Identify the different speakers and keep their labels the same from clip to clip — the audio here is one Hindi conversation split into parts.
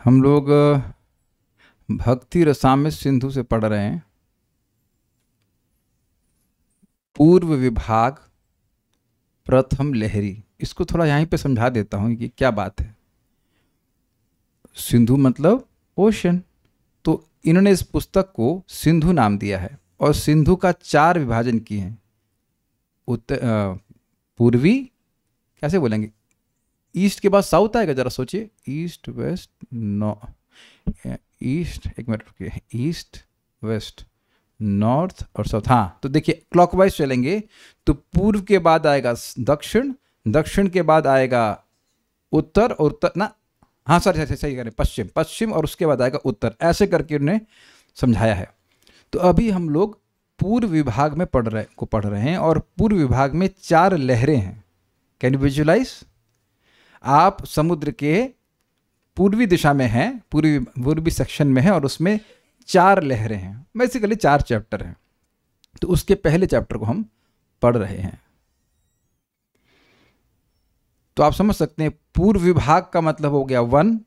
Speaker 1: हम लोग भक्ति रसामृत सिंधु से पढ़ रहे हैं। पूर्व विभाग प्रथम लहरी। इसको थोड़ा यहीं पे समझा देता हूँ कि क्या बात है। सिंधु मतलब ओशन, तो इन्होंने इस पुस्तक को सिंधु नाम दिया है और सिंधु का 4 विभाजन किए हैं। पूर्वी कैसे बोलेंगे, ईस्ट के बाद साउथ आएगा, जरा सोचिए। ईस्ट वेस्ट ईस्ट, एक मिनट रुकिए, ईस्ट वेस्ट नॉर्थ और साउथ। हाँ, तो देखिए क्लॉकवाइज चलेंगे तो पूर्व के बाद आएगा दक्षिण, दक्षिण के बाद आएगा उत्तर और उत्तर ना, हाँ सर सही करें, पश्चिम, पश्चिम और उसके बाद आएगा उत्तर। ऐसे करके उन्होंने समझाया है। तो अभी हम लोग पूर्व विभाग में पढ़ रहे हैं और पूर्व विभाग में 4 लहरें हैं। Can you visualize? आप समुद्र के पूर्वी दिशा में हैं, पूर्वी सेक्शन में हैं और उसमें 4 लहरें हैं। बेसिकली 4 चैप्टर हैं। तो उसके पहले चैप्टर को हम पढ़ रहे हैं। तो आप समझ सकते हैं पूर्व विभाग का मतलब हो गया 1,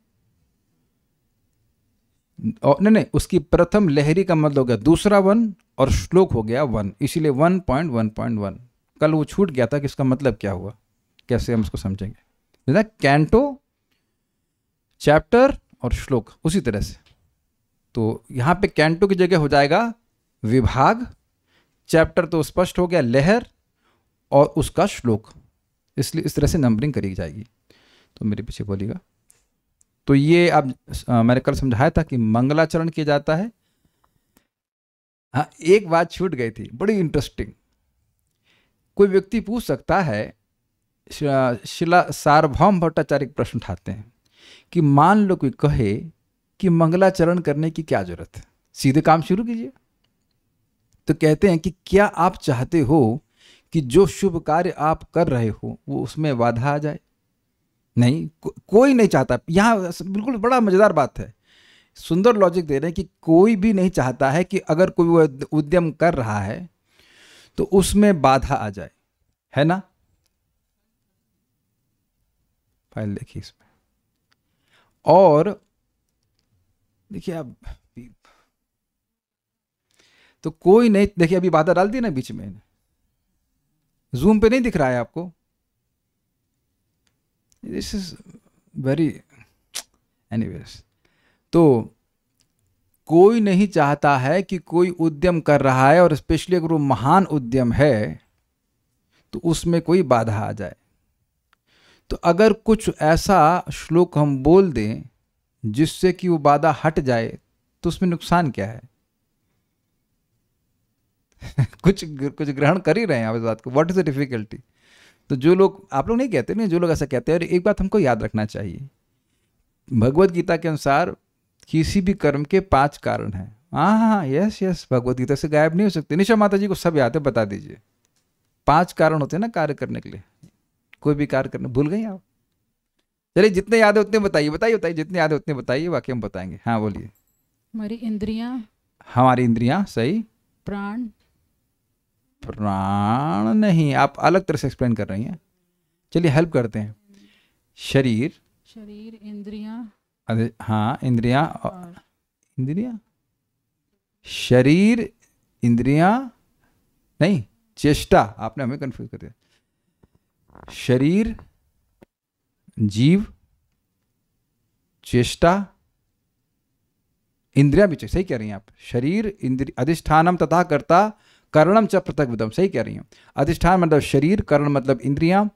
Speaker 1: और नहीं, उसकी प्रथम लहरी का मतलब हो गया दूसरा 1 और श्लोक हो गया 1, इसीलिए 1.1.1। कल वो छूट गया था कि इसका मतलब क्या हुआ, कैसे हम इसको समझेंगे। कैंटो, चैप्टर और श्लोक उसी तरह से। तो यहाँ पे कैंटो की जगह हो जाएगा विभाग, चैप्टर तो स्पष्ट हो गया लहर और उसका श्लोक, इसलिए इस तरह से नंबरिंग करी जाएगी। तो मेरे पीछे बोलिएगा। तो ये अब मैंने कल समझाया था कि मंगलाचरण किया जाता है। हाँ, एक बात छूट गई थी, बड़ी इंटरेस्टिंग। कोई व्यक्ति पूछ सकता है, शिला सार्वभौम भट्टाचार्य एक प्रश्न उठाते हैं कि मान लो कोई कहे कि मंगलाचरण करने की क्या जरूरत है, सीधे काम शुरू कीजिए। तो कहते हैं कि क्या आप चाहते हो कि जो शुभ कार्य आप कर रहे हो वो उसमें बाधा आ जाए? नहीं, कोई नहीं चाहता। यहाँ बिल्कुल बड़ा मजेदार बात है, सुंदर लॉजिक दे रहे हैं कि कोई भी नहीं चाहता है कि अगर कोई उद्यम कर रहा है तो उसमें बाधा आ जाए, है ना? फाइल देखिए इसमें, और देखिए अब तो कोई नहीं, देखिए अभी बाधा डाल दी ना बीच में, जूम पे नहीं दिख रहा है आपको? This is very anyways. तो कोई नहीं चाहता है कि कोई उद्यम कर रहा है और स्पेशली अगर वो महान उद्यम है तो उसमें कोई बाधा आ जाए। तो अगर कुछ ऐसा श्लोक हम बोल दें जिससे कि वो बाधा हट जाए तो उसमें नुकसान क्या है? कुछ ग्रहण कर ही रहे हैं आप इस बात को। What is the difficulty? तो जो लोग, आप लोग नहीं कहते नहीं, जो लोग ऐसा कहते हैं, और एक बात हमको याद रखना चाहिए, भगवत गीता के अनुसार किसी भी कर्म के 5 कारण हैं। हाँ, यस, भगवत गीता से गायब नहीं हो सकते। निशा माता जी को सब याद है, बता दीजिए। 5 कारण होते हैं ना कार्य करने के लिए, कोई भी कार्य करने। भूल गई आप? चलिए जितने याद है उतने बताइए, जितने याद है उतने बताइए, बाकी हम बताएंगे। हाँ बोलिए।
Speaker 2: हमारी
Speaker 1: इंद्रियां, सही। प्राण नहीं, आप अलग तरह से एक्सप्लेन कर रही हैं। चलिए हेल्प करते हैं। शरीर,
Speaker 2: इंद्रियां,
Speaker 1: हाँ इंद्रियां, शरीर, इंद्रियां नहीं, चेष्टा। आपने हमें कंफ्यूज कर दिया। शरीर, जीव, चेष्टा, इंद्रियां भी, सही कह रही हैं आप। शरीर, इंद्रिय, अधिष्ठानम तथा कर्ता, करणम च पृथक विदम, सही कह रही हैं। अधिष्ठान मतलब शरीर, करण मतलब इंद्रियां,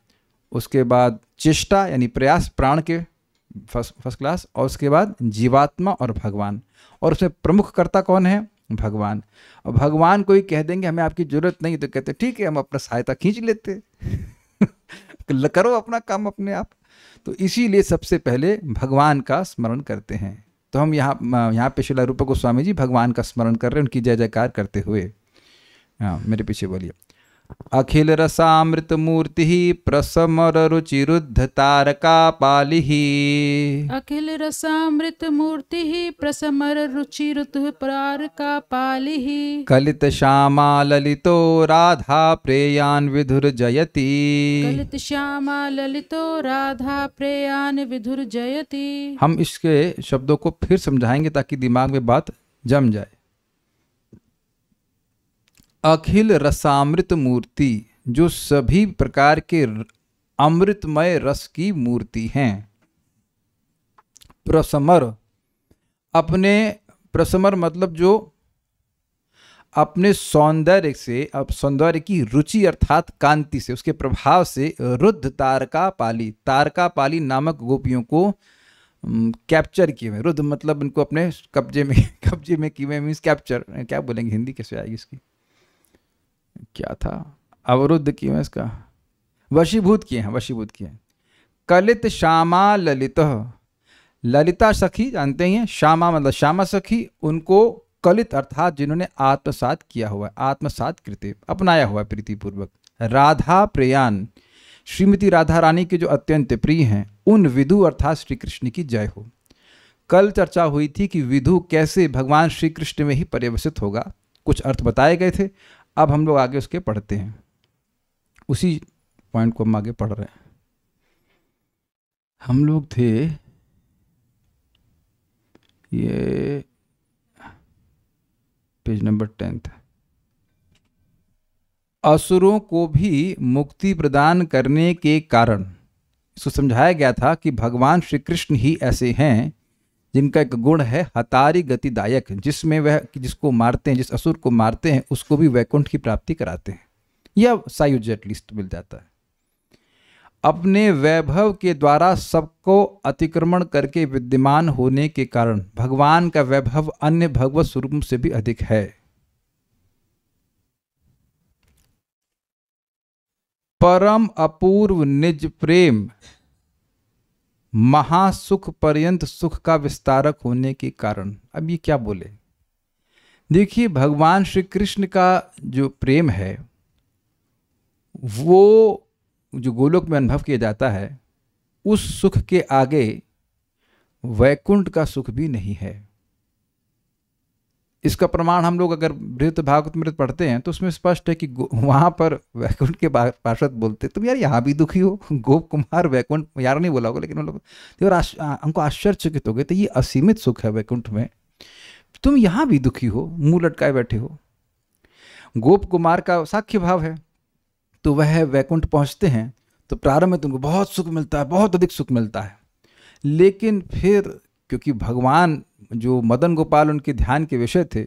Speaker 1: उसके बाद चेष्टा यानी प्रयास, प्राण के फर्स्ट क्लास, और उसके बाद जीवात्मा और भगवान। और उसमें प्रमुख कर्ता कौन है? भगवान। और भगवान को ही कह देंगे हमें आपकी जरूरत नहीं, तो कहते ठीक है हम अपना सहायता खींच लेते करो अपना काम अपने आप। तो इसीलिए सबसे पहले भगवान का स्मरण करते हैं। तो हम यहाँ पे शिला रूपा गोस्वामी जी भगवान का स्मरण कर रहे हैं, उनकी जय जयकार करते हुए। हाँ मेरे पीछे बोलिए। अखिल रसामृत मूर्ति प्रसमर रुचिरुद्ध तारका पाली।
Speaker 2: अखिल रसामृत मूर्ति प्रसमर रुचिरुत प्रार का पाली।
Speaker 1: कलित श्यामा ललितो राधा प्रेयान विधुर जयति।
Speaker 2: कलित श्यामा ललितो राधा प्रेयान विधुर जयति।
Speaker 1: हम इसके शब्दों को फिर समझाएंगे ताकि दिमाग में बात जम जाए। अखिल रसामृत मूर्ति, जो सभी प्रकार के अमृतमय रस की मूर्ति हैं। प्रसमर, अपने प्रसमर मतलब जो अपने सौंदर्य से, अब सौंदर्य की रुचि अर्थात कांति से, उसके प्रभाव से रुद्ध तारका पाली, तारका पाली नामक गोपियों को कैप्चर किए हुए। रुद्ध मतलब इनको अपने कब्जे में किए हुए, मीन्स कैप्चर, क्या बोलेंगे हिंदी कैसे आएगी इसकी, क्या था, अवरुद्ध किए हैं, इसका वशीभूत किए हैं, वशीभूत किए हैं। कलित श्यामा ललित, ललिता सखी जानते ही हैं, श्यामा मतलब श्यामा सखी, उनको कलित अर्थात जिन्होंने आत्मसात किया हुआ है, आत्मसात कृत्य अपनाया हुआ है प्रीतिपूर्वक। राधा प्रेयान, श्रीमती राधा रानी के जो अत्यंत प्रिय हैं, उन विधु अर्थात श्री कृष्ण की जय हो। कल चर्चा हुई थी कि विधु कैसे भगवान श्री कृष्ण में ही पर्यवसित होगा, कुछ अर्थ बताए गए थे। अब हम लोग आगे उसके पढ़ते हैं, उसी पॉइंट को हम आगे पढ़ रहे हैं। हम लोग थे ये पेज नंबर 10। असुरों को भी मुक्ति प्रदान करने के कारण इसको समझाया गया था कि भगवान श्री कृष्ण ही ऐसे हैं जिनका एक गुण है हतारी गतिदायक, जिसमें वह जिसको मारते हैं, जिस असुर को मारते हैं उसको भी वैकुंठ की प्राप्ति कराते हैं, या सायुज्य एटलीस्ट मिल जाता है। अपने वैभव के द्वारा सबको अतिक्रमण करके विद्यमान होने के कारण भगवान का वैभव अन्य भगवत स्वरूप से भी अधिक है। परम अपूर्व निज प्रेम महासुख पर्यंत सुख का विस्तारक होने के कारण। अब ये क्या बोले, देखिए भगवान श्री कृष्ण का जो प्रेम है वो जो गोलोक में अनुभव किया जाता है, उस सुख के आगे वैकुंठ का सुख भी नहीं है। इसका प्रमाण हम लोग अगर बृहत भागवत पढ़ते हैं तो उसमें स्पष्ट है कि वहां पर वैकुंठ के पार्षद बोलते तुम यार यहाँ भी दुखी हो, गोप कुमार वैकुंठ, यार नहीं बोला होगा लेकिन हम लोग हमको आश्चर्यचकित हो गए, तो ये असीमित सुख है वैकुंठ में, तुम यहाँ भी दुखी हो, मुंह लटकाए बैठे हो। गोप कुमार का साख्य भाव है, तो वह वैकुंठ पहुँचते हैं तो प्रारंभ में तुमको बहुत सुख मिलता है, बहुत अधिक सुख मिलता है, लेकिन फिर क्योंकि भगवान जो मदन गोपाल उनके ध्यान के विषय थे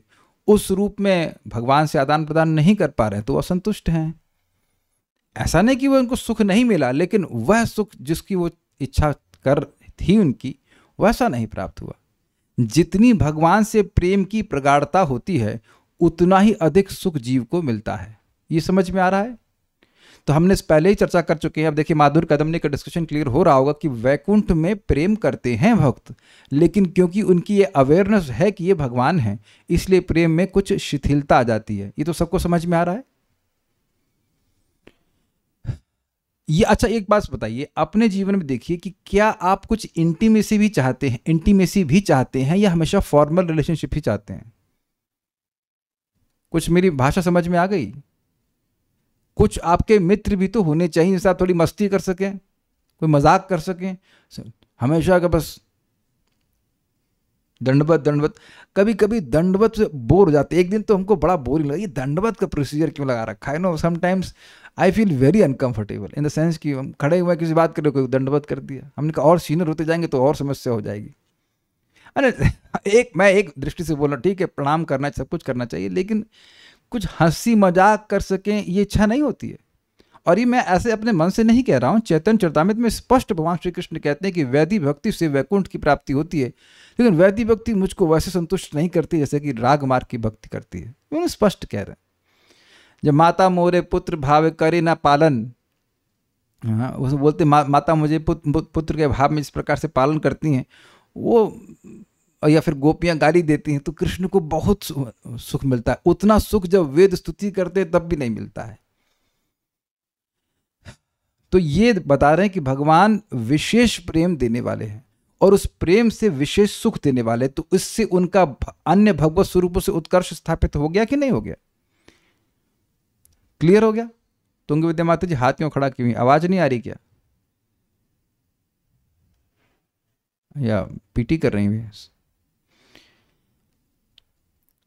Speaker 1: उस रूप में भगवान से आदान प्रदान नहीं कर पा रहे, तो वो असंतुष्ट हैं। ऐसा नहीं कि वो उनको सुख नहीं मिला, लेकिन वह सुख जिसकी वो इच्छा कर थी उनकी, वैसा नहीं प्राप्त हुआ। जितनी भगवान से प्रेम की प्रगाढ़ता होती है उतना ही अधिक सुख जीव को मिलता है। ये समझ में आ रहा है? तो हमने पहले ही चर्चा कर चुके हैं। अब देखिए माधुर्य कदमनी का डिस्कशन क्लियर हो रहा होगा कि वैकुंठ में प्रेम करते हैं भक्त, लेकिन क्योंकि उनकी ये अवेयरनेस है कि ये भगवान है, इसलिए प्रेम में कुछ शिथिलता आ जाती है। ये तो सबको समझ में आ रहा है। ये अच्छा एक बात बताइए, अपने जीवन में देखिए कि क्या आप कुछ इंटीमेसी भी चाहते हैं, या हमेशा फॉर्मल रिलेशनशिप ही चाहते हैं? कुछ मेरी भाषा समझ में आ गई? कुछ आपके मित्र भी तो होने चाहिए जिससे आप थोड़ी मस्ती कर सकें, कोई मजाक कर सकें। हमेशा का बस दंडवत, कभी कभी दंडवत से बोर हो जाते। एक दिन तो हमको बड़ा बोरिंग लगा, ये दंडवत का प्रोसीजर क्यों लगा रखा है। Know sometimes I feel very uncomfortable in the sense कि हम खड़े हुए किसी बात कर रहे, कोई दंडवत कर दिया। हमने कहा और सीनियर होते जाएंगे तो और समस्या हो जाएगी। अरे मैं एक दृष्टि से बोल रहा, ठीक है प्रणाम करना, सब कुछ करना चाहिए, लेकिन कुछ हंसी मजाक कर सकें ये इच्छा नहीं होती है। और ये मैं ऐसे अपने मन से नहीं कह रहा हूँ, चैतन्य चरितामृत में स्पष्ट भगवान श्री कृष्ण कहते हैं कि वैदिक भक्ति से वैकुंठ की प्राप्ति होती है, लेकिन वैदिक भक्ति मुझको वैसे संतुष्ट नहीं करती जैसे कि राग मार्ग की भक्ति करती है। उन्होंने स्पष्ट कह रहे हैं, जब माता मोरे पुत्र भाव करे ना पालन, हाँ वो बोलते माता मुझे पुत्र के भाव में इस प्रकार से पालन करती हैं वो, या फिर गोपियां गाली देती हैं, तो कृष्ण को बहुत सुख मिलता है। उतना सुख जब वेद स्तुति करते हैं तब भी नहीं मिलता है। तो ये बता रहे हैं कि भगवान विशेष प्रेम देने वाले हैं और उस प्रेम से विशेष सुख देने वाले, तो इससे उनका अन्य भगवत स्वरूपों से उत्कर्ष स्थापित हो गया कि नहीं हो गया? क्लियर हो गया? तुंग विद्या माता जी हाथ क्यों खड़ा की हुई? आवाज नहीं आ रही क्या, या पीटी कर रही हैं?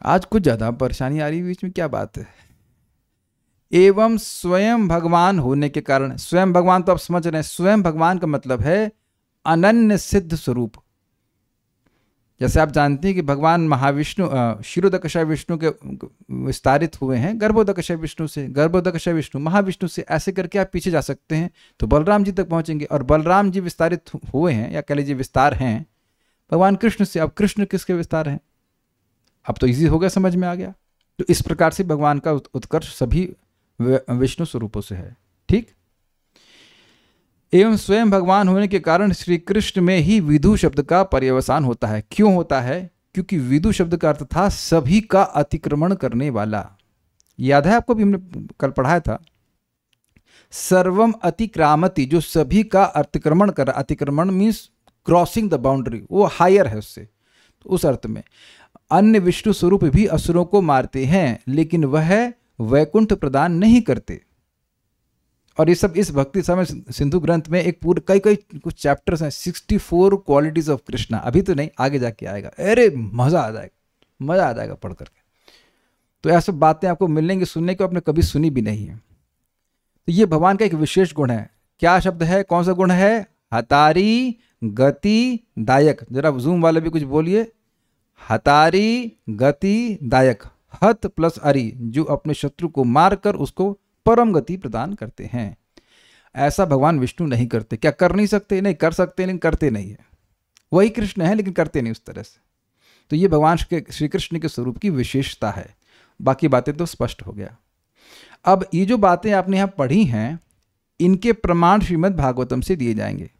Speaker 1: आज कुछ ज्यादा परेशानी आ रही है बीच में, क्या बात है? एवं स्वयं भगवान होने के कारण, स्वयं भगवान तो आप समझ रहे हैं, स्वयं भगवान का मतलब है अनन्य सिद्ध स्वरूप। जैसे आप जानते हैं कि भगवान महाविष्णु क्षीरोदकशय विष्णु के विस्तारित हुए हैं गर्भोदकशय विष्णु से, गर्भोदकशय विष्णु महाविष्णु से, ऐसे करके आप पीछे जा सकते हैं तो बलराम जी तक पहुंचेंगे। और बलराम जी विस्तारित हुए हैं, या कह लीजिए विस्तार हैं भगवान कृष्ण से। अब कृष्ण किसके विस्तार हैं? अब तो इजी हो गया, समझ में आ गया। तो इस प्रकार से भगवान का उत्कर्ष सभी विष्णु स्वरूपों से है। ठीक। एवं स्वयं भगवान होने के कारण श्री कृष्ण में ही विदु शब्द का पर्यवसान होता है। क्यों होता है? क्योंकि विदु शब्द का अर्थ था सभी का अतिक्रमण करने वाला। याद है आपको, भी हमने कल पढ़ाया था, सर्वम अतिक्रामति, जो सभी का अतिक्रमण कर, अतिक्रमण मीन्स क्रॉसिंग द बाउंड्री, वो हायर है उससे। तो उस अर्थ में अन्य विष्णु स्वरूप भी असुरों को मारते हैं, लेकिन वह वैकुंठ प्रदान नहीं करते। और ये सब इस भक्ति समय सिंधु ग्रंथ में एक पूरे कई कुछ चैप्टर्स हैं, 64 क्वालिटीज ऑफ कृष्णा। अभी तो नहीं, आगे जाके आएगा। अरे मजा आ जाएगा, मजा आ जाएगा पढ़ करके। तो ऐसी बातें आपको मिलेंगी सुनने को, आपने कभी सुनी भी नहीं है। तो ये भगवान का एक विशेष गुण है। क्या शब्द है? कौन सा गुण है? हतारी गति दायक। जरा जूम वाले भी कुछ बोलिए। हतारी गति दायक, हत प्लस अरि, जो अपने शत्रु को मारकर उसको परम गति प्रदान करते हैं। ऐसा भगवान विष्णु नहीं करते। क्या कर नहीं सकते? नहीं, कर सकते लेकिन करते नहीं है। वही कृष्ण है लेकिन करते नहीं उस तरह से। तो ये भगवान श्री कृष्ण के स्वरूप की विशेषता है। बाकी बातें तो स्पष्ट हो गया। अब ये जो बातें आपने यहाँ पढ़ी हैं, इनके प्रमाण श्रीमद् भागवतम से दिए जाएंगे।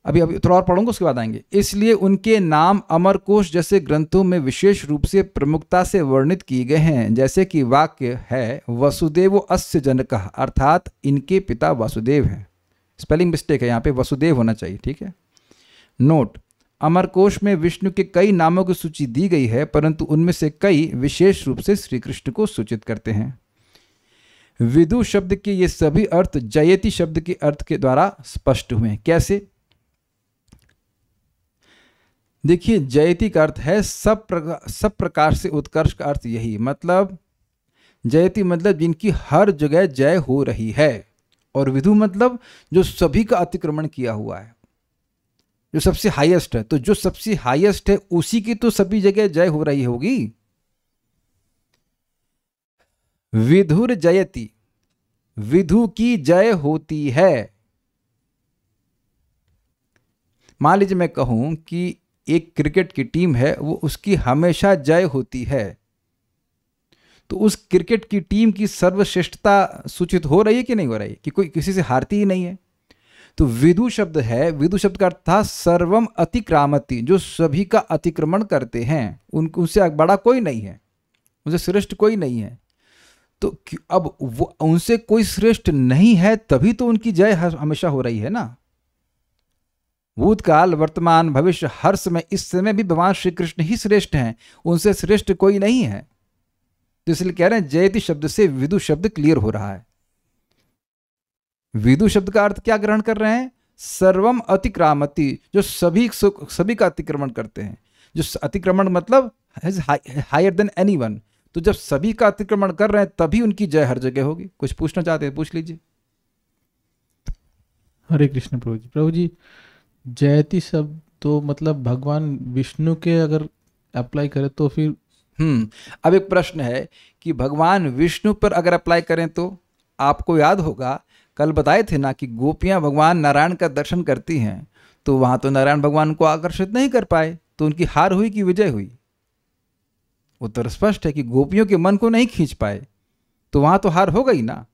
Speaker 1: अभी थोड़ा और पढ़ूंगा, उसके बाद आएंगे। इसलिए उनके नाम अमरकोश जैसे ग्रंथों में विशेष रूप से प्रमुखता से वर्णित किए गए हैं। जैसे कि वाक्य है वसुदेव अस्य जनकः, अर्थात इनके पिता वासुदेव हैं। स्पेलिंग मिस्टेक है यहाँ पे, वसुदेव होना चाहिए। ठीक है। नोट, अमरकोश में विष्णु के कई नामों की सूची दी गई है, परंतु उनमें से कई विशेष रूप से श्री कृष्ण को सूचित करते हैं। विदु शब्द के ये सभी अर्थ जयति शब्द के अर्थ के द्वारा स्पष्ट हुए। कैसे? देखिए, जयति का अर्थ है सब प्रकार से उत्कर्ष का अर्थ यही। मतलब जयति मतलब जिनकी हर जगह जय हो रही है, और विदु मतलब जो सभी का अतिक्रमण किया हुआ है, जो सबसे हाईएस्ट है। तो जो सबसे हाईएस्ट है उसी की तो सभी जगह जय हो रही होगी। विधुर जयति, विधु की जय होती है। मान लीजिए मैं कहूं कि एक क्रिकेट की टीम है, वो उसकी हमेशा जय होती है, तो उस क्रिकेट की टीम की सर्वश्रेष्ठता सूचित हो रही है कि नहीं हो रही है? कि कोई किसी से हारती ही नहीं है। तो विदु शब्द है, विदु शब्द का अर्थ था सर्वम अतिक्रामति, जो सभी का अतिक्रमण करते हैं। उनसे बड़ा कोई नहीं है, उनसे श्रेष्ठ कोई नहीं है। तो अब वो उनसे कोई श्रेष्ठ नहीं है, तभी तो उनकी जय हमेशा हो रही है ना। भूतकाल वर्तमान भविष्य हर समय, इस समय भी भगवान श्री कृष्ण ही श्रेष्ठ हैं, उनसे श्रेष्ठ कोई नहीं है। तो इसलिए कह रहे हैं जयति शब्द से विदु शब्द क्लियर हो रहा है। विदु शब्द का अर्थ क्या ग्रहण कर रहे हैं? सर्वम अतिक्रामति, जो सभी का अतिक्रमण करते हैं। जो अतिक्रमण मतलब हायर देन एनीवन। तो जब सभी का अतिक्रमण कर रहे हैं तभी उनकी जय हर जगह होगी। कुछ पूछना चाहते हैं, पूछ लीजिए।
Speaker 3: हरे कृष्ण प्रभु जी। प्रभु जी, जयति शब्द तो मतलब भगवान विष्णु के अगर अप्लाई करें तो फिर
Speaker 1: अब एक प्रश्न है कि भगवान विष्णु पर अगर अप्लाई करें तो आपको याद होगा कल बताए थे ना कि गोपियां भगवान नारायण का दर्शन करती हैं, तो वहां तो नारायण भगवान को आकर्षित नहीं कर पाए, तो उनकी हार हुई कि विजय हुई? उत्तर स्पष्ट है कि गोपियों के मन को नहीं खींच पाए, तो वहां तो हार हो गई ना।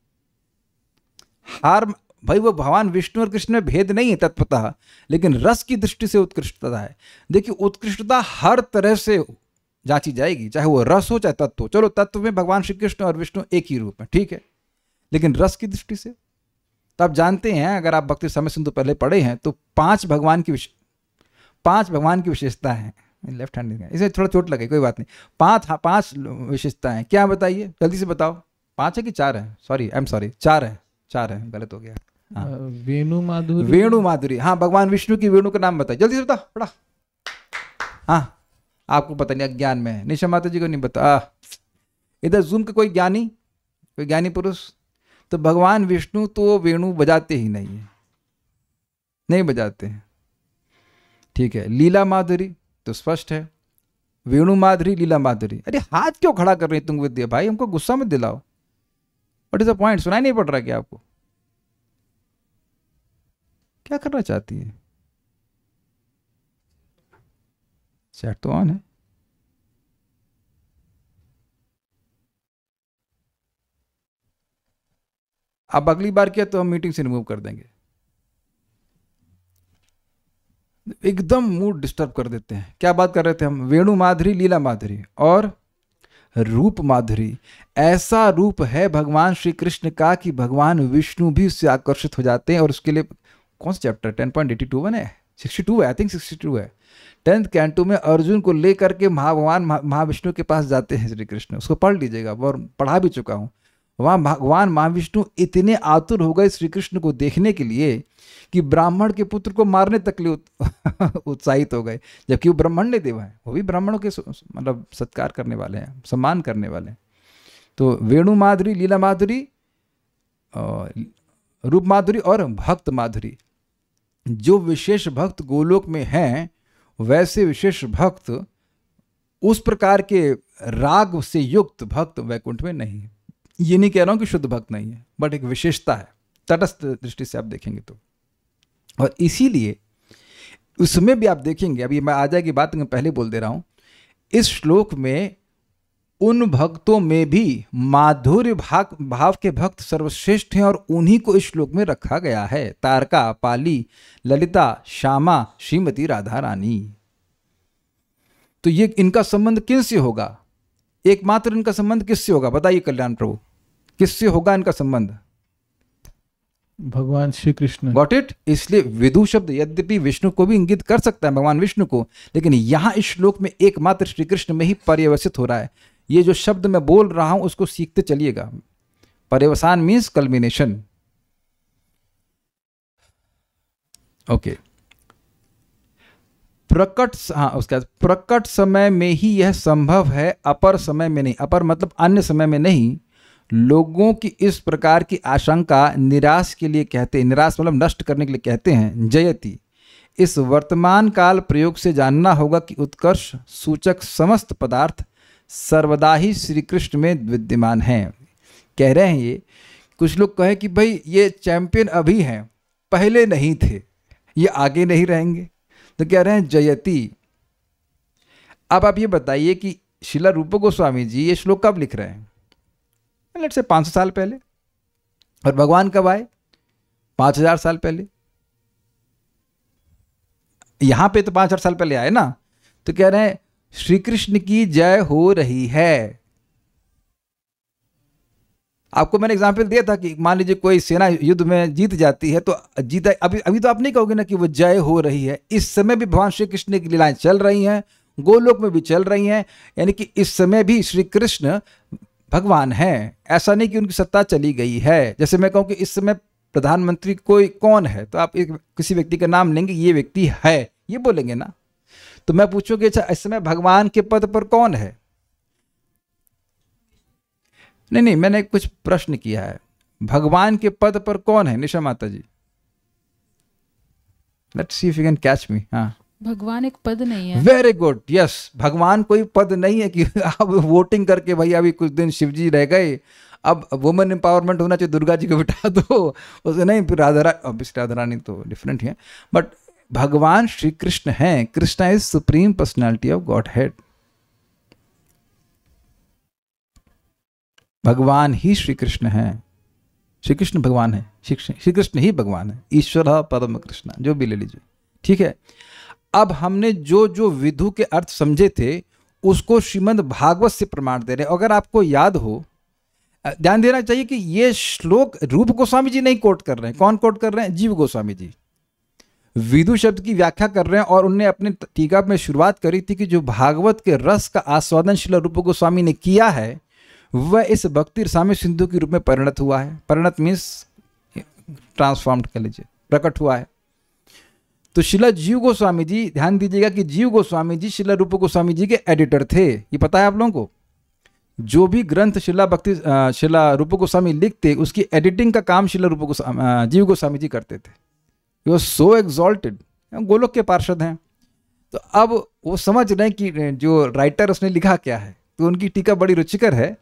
Speaker 1: हार भाई, वो भगवान विष्णु और कृष्ण में भेद नहीं है तत्वतः, लेकिन रस की दृष्टि से उत्कृष्टता है। देखिए, उत्कृष्टता हर तरह से जांची जाएगी, चाहे वो रस हो चाहे तत्व हो। चलो, तत्व में भगवान श्री कृष्ण और विष्णु एक ही रूप में, ठीक है, लेकिन रस की दृष्टि से तो आप जानते हैं, अगर आप भक्ति समय सिंधु पहले पढ़े हैं, तो 5 भगवान की विशेषता है। लेफ्ट हैंड है, इसे थोड़ा चोट लगे, कोई बात नहीं। 5 विशेषता हैं, क्या बताइए, जल्दी से बताओ। 5 है कि 4 है? सॉरी, आई एम सॉरी, 4 है, गलत हो गया। हाँ,
Speaker 3: वेणु माधुरी। हाँ,
Speaker 1: भगवान विष्णु की वेणु का नाम बताइए, जल्दी से बताओ, पढ़ा। हाँ, आपको पता नहीं, अज्ञान में है। निशा माता जी को नहीं पता। इधर जूम के कोई ज्ञानी पुरुष? तो भगवान विष्णु तो वेणु बजाते ही नहीं बजाते हैं, ठीक है। लीला माधुरी तो स्पष्ट है, वेणु माधुरी, लीला माधुरी। अरे हाथ क्यों खड़ा कर रहे तुम विद्या भाई, हमको गुस्सा मत दिलाओ। What is the point? सुनाई नहीं पड़ रहा क्या आपको? क्या करना चाहती है? चैट तो ऑन है। अब अगली बार किया तो हम मीटिंग से रिमूव कर देंगे। एकदम मूड डिस्टर्ब कर देते हैं। क्या बात कर रहे थे हम? वेणु माधुरी, लीला माधुरी और रूप माधुरी। ऐसा रूप है भगवान श्री कृष्ण का कि भगवान विष्णु भी उससे आकर्षित हो जाते हैं। और उसके लिए कौन सा चैप्टर 10.82 है, 62 है, आई थिंक 62 है। 10th कैंटो में अर्जुन को लेकर के भगवान महाविष्णु के पास जाते हैं श्री कृष्ण। उसको पढ़ लीजिएगा, और पढ़ा भी चुका हूँ। वहाँ भगवान महाविष्णु इतने आतुर हो गए श्री कृष्ण को देखने के लिए कि ब्राह्मण के पुत्र को मारने तक लिए उत्साहित हो गए, जबकि वो ब्राह्मण्य देव है। वो भी ब्राह्मणों के मतलब सत्कार करने वाले हैं, सम्मान करने वाले हैं। तो वेणु माधुरी, लीला माधुरी, रूप माधुरी और भक्त माधुरी। जो विशेष भक्त गोलोक में हैं, वैसे विशेष भक्त, उस प्रकार के राग से युक्त भक्त वैकुंठ में नहीं है। ये नहीं कह रहा हूं कि शुद्ध भक्त नहीं है, बट एक विशेषता है तटस्थ दृष्टि से आप देखेंगे तो। और इसीलिए उसमें भी आप देखेंगे, अभी मैं आ जाएगी बात, मैं पहले बोल दे रहा हूं, इस श्लोक में उन भक्तों में भी माधुर्य भाव के भक्त सर्वश्रेष्ठ हैं, और उन्हीं को इस श्लोक में रखा गया है। तारका, पाली, ललिता, श्यामा, श्रीमती राधा रानी। तो ये इनका संबंध किससे होगा? एकमात्र इनका संबंध किससे होगा? बताइए कल्याण प्रभु, किससे होगा इनका संबंध?
Speaker 3: भगवान श्री कृष्ण।
Speaker 1: Got it? इसलिए विदु शब्द यद्यपि विष्णु को भी इंगित कर सकता है, भगवान विष्णु को, लेकिन यहां इस श्लोक में एकमात्र श्री कृष्ण में ही पर्यवसित हो रहा है। ये जो शब्द मैं बोल रहा हूं उसको सीखते चलिएगा। पर्यवसान मीन्स कल्मिनेशन। ओके, प्रकट, हाँ, उसके बाद प्रकट समय में ही यह संभव है, अपर समय में नहीं। अपर मतलब अन्य समय में नहीं। लोगों की इस प्रकार की आशंका निराश के लिए कहते हैं, निराश मतलब नष्ट करने के लिए कहते हैं, जयति। इस वर्तमान काल प्रयोग से जानना होगा कि उत्कर्ष सूचक समस्त पदार्थ सर्वदा ही श्री कृष्ण में विद्यमान हैं। कह रहे हैं ये, कुछ लोग कहें कि भाई ये चैंपियन अभी हैं, पहले नहीं थे, ये आगे नहीं रहेंगे, तो कह रहे हैं जयति। अब आप ये बताइए कि शिला रूप गोस्वामी जी ये श्लोक कब लिख रहे हैं? लेट्स से 500 साल पहले। और भगवान कब आए? 5000 साल पहले। यहां पे तो 5000 साल पहले आए ना। तो कह रहे हैं श्री कृष्ण की जय हो रही है। आपको मैंने एग्जाम्पल दिया था कि मान लीजिए कोई सेना युद्ध में जीत जाती है, तो जीता अभी तो आप नहीं कहोगे ना कि वो जय हो रही है। इस समय भी भगवान श्री कृष्ण की लीलाएं चल रही हैं, गोलोक में भी चल रही हैं, यानी कि इस समय भी श्री कृष्ण भगवान हैं। ऐसा नहीं कि उनकी सत्ता चली गई है। जैसे मैं कहूं कि इस समय प्रधानमंत्री कोई कौन है, तो आप किसी व्यक्ति का नाम लेंगे, ये व्यक्ति है, ये बोलेंगे ना। तो मैं पूछूंगी अच्छा इस समय भगवान के पद पर कौन है? नहीं, मैंने कुछ प्रश्न किया है। भगवान के पद पर कौन है? निशा माता जी, let's see if you can catch me. हाँ,
Speaker 2: भगवान एक पद नहीं है।
Speaker 1: वेरी गुड, यस, भगवान कोई पद नहीं है कि आप वोटिंग करके भाई अभी कुछ दिन शिव जी रह गए, अब वुमेन एम्पावरमेंट होना चाहिए, दुर्गा जी को बिठा दो उसे। नहीं, राधा रानी तो डिफरेंट है, बट भगवान श्री कृष्ण हैं। Krishna is supreme personality of God head. भगवान ही श्री कृष्ण है। श्री कृष्ण भगवान है, श्री कृष्ण ही भगवान है। ईश्वर परम कृष्ण, जो भी ले लीजिए, ठीक है। अब हमने जो जो विधु के अर्थ समझे थे उसको श्रीमद् भागवत से प्रमाण दे रहे हैं। अगर आपको याद हो, ध्यान देना चाहिए कि ये श्लोक रूप गोस्वामी जी नहीं कोट कर रहे हैं। कौन कोट कर रहे हैं? जीव गोस्वामी जी विदु शब्द की व्याख्या कर रहे हैं। और उनने अपने टीका में शुरुआत करी थी कि जो भागवत के रस का आस्वादन श्रील रूप गोस्वामी ने किया है वह इस भक्ति रसामृत सिंधु के रूप में परिणत हुआ है। परिणत मीन्स ट्रांसफॉर्म्ड कर लीजिए, प्रकट हुआ है। तो श्रील जीव गोस्वामी जी, ध्यान दीजिएगा कि जीव गोस्वामी जी श्रील रूप गोस्वामी जी के एडिटर थे। ये पता है आप लोगों को? जो भी ग्रंथ श्रील रूप गोस्वामी लिखते उसकी एडिटिंग का काम श्रील रूप गोस्वामी जीव गोस्वामी जी करते थे। He was so exalted, Golok के पार्षद हैं। तो अब वो समझ रहे हैं कि जो राइटर उसने लिखा क्या है, तो उनकी टीका बड़ी रुचिकर है।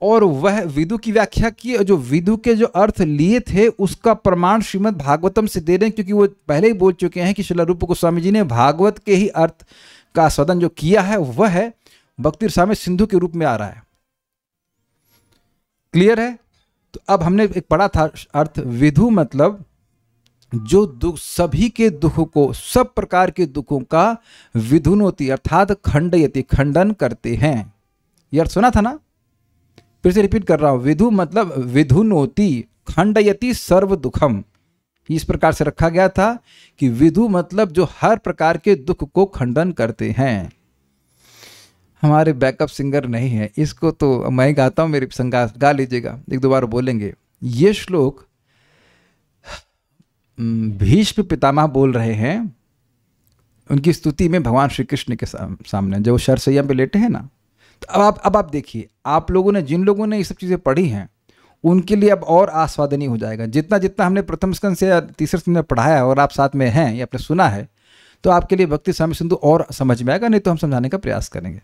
Speaker 1: और वह विदु की व्याख्या की, और जो विदु के जो अर्थ लिए थे उसका प्रमाण श्रीमद् भागवतम से दे रहे हैं, क्योंकि वो पहले ही बोल चुके हैं कि श्रील रूप गोस्वामी जी ने भागवत के ही अर्थ का आस्वादन जो किया है वह है भक्ति रसामृत सिंधु के रूप में आ रहा है। क्लियर है? तो अब हमने एक पढ़ा था अर्थ, विधु मतलब जो दुख, सभी के दुखों को, सब प्रकार के दुखों का विधुनोति अर्थात खंडयति, खंडन करते हैं। ये अर्थ सुना था ना? फिर से रिपीट कर रहा हूं, विधु मतलब विधुनोति खंडयति सर्व दुखम। इस प्रकार से रखा गया था कि विधु मतलब जो हर प्रकार के दुख को खंडन करते हैं। हमारे बैकअप सिंगर नहीं है, इसको तो मैं गाता हूं, मेरी संग गा लीजिएगा, एक दो बार बोलेंगे। ये श्लोक भीष्म पितामह बोल रहे हैं उनकी स्तुति में भगवान श्री कृष्ण के सामने, जो शरसैया पे लेटे हैं ना। तो अब आप देखिए, आप लोगों ने, जिन लोगों ने ये सब चीज़ें पढ़ी हैं उनके लिए अब और आस्वादनीय हो जाएगा। जितना जितना हमने प्रथम स्कंद से या तीसरे स्कंद में पढ़ाया और आप साथ में हैं या आपने सुना है, तो आपके लिए भक्ति रसामृत सिंधु और समझ में आएगा, नहीं तो हम समझाने का प्रयास करेंगे।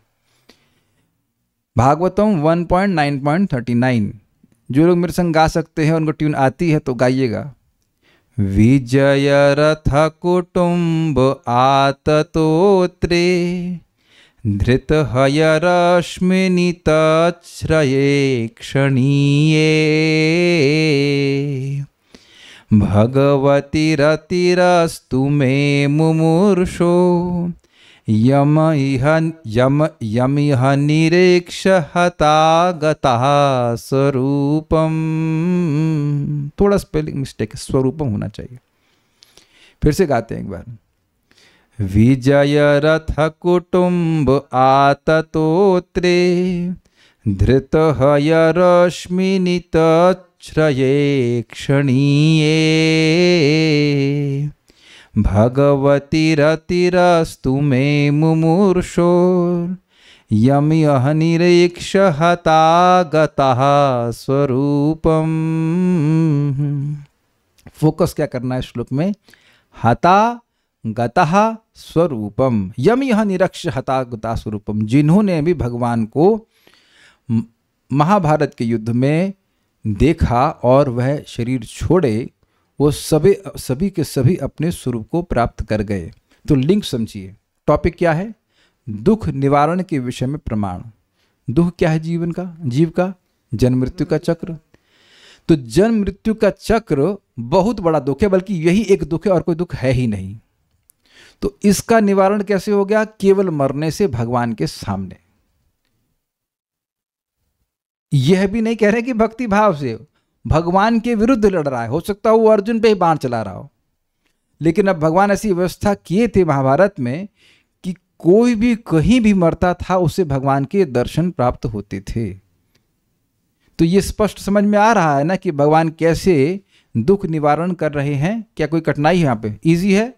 Speaker 1: भागवतम 1.9.39, जो लोग मेरे संग गा सकते हैं, उनको ट्यून आती है तो गाइएगा। विजय रथ कुटुंब आततोत्रे धृत हयरश्मिनि तच्छ्रये क्षणीये भगवती रतिरस्तु मे मुमूर्षो यमिह निरीक्ष हतागतः स्वरूपम। थोड़ा स्पेलिंग मिस्टेक है, स्वरूपम होना चाहिए। फिर से गाते हैं एक बार। विजय रथ कुटुंब आततोत्रे धृत हयरश्मिनि तच्छ्रये क्षणीये भगवती रतिरस्तु मे मुमूर्षो यमिह निरीक्ष हतागतः स्वरूपम। फोकस क्या करना है श्लोक में? हता गतः स्वरूपम, यमिह निरीक्ष हतागतः स्वरूपम। जिन्होंने भी भगवान को महाभारत के युद्ध में देखा और वह शरीर छोड़े, वो सभी के सभी अपने स्वरूप को प्राप्त कर गए। तो लिंक समझिए, टॉपिक क्या है? दुख निवारण के विषय में प्रमाण। दुख क्या है? जीवन का, जीव का जन्म मृत्यु का चक्र। तो जन्म मृत्यु का चक्र बहुत बड़ा दुख है, बल्कि यही एक दुख है और कोई दुख है ही नहीं। तो इसका निवारण कैसे हो गया? केवल मरने से भगवान के सामने। यह भी नहीं कह रहे कि भक्ति भाव से भगवान के विरुद्ध लड़ रहा है, हो सकता है वो अर्जुन पे ही बाण चला रहा हो, लेकिन अब भगवान ऐसी व्यवस्था किए थे महाभारत में कि कोई भी कहीं भी मरता था उसे भगवान के दर्शन प्राप्त होते थे। तो ये स्पष्ट समझ में आ रहा है ना कि भगवान कैसे दुख निवारण कर रहे हैं। क्या कोई कठिनाई है यहाँ पे? इजी है।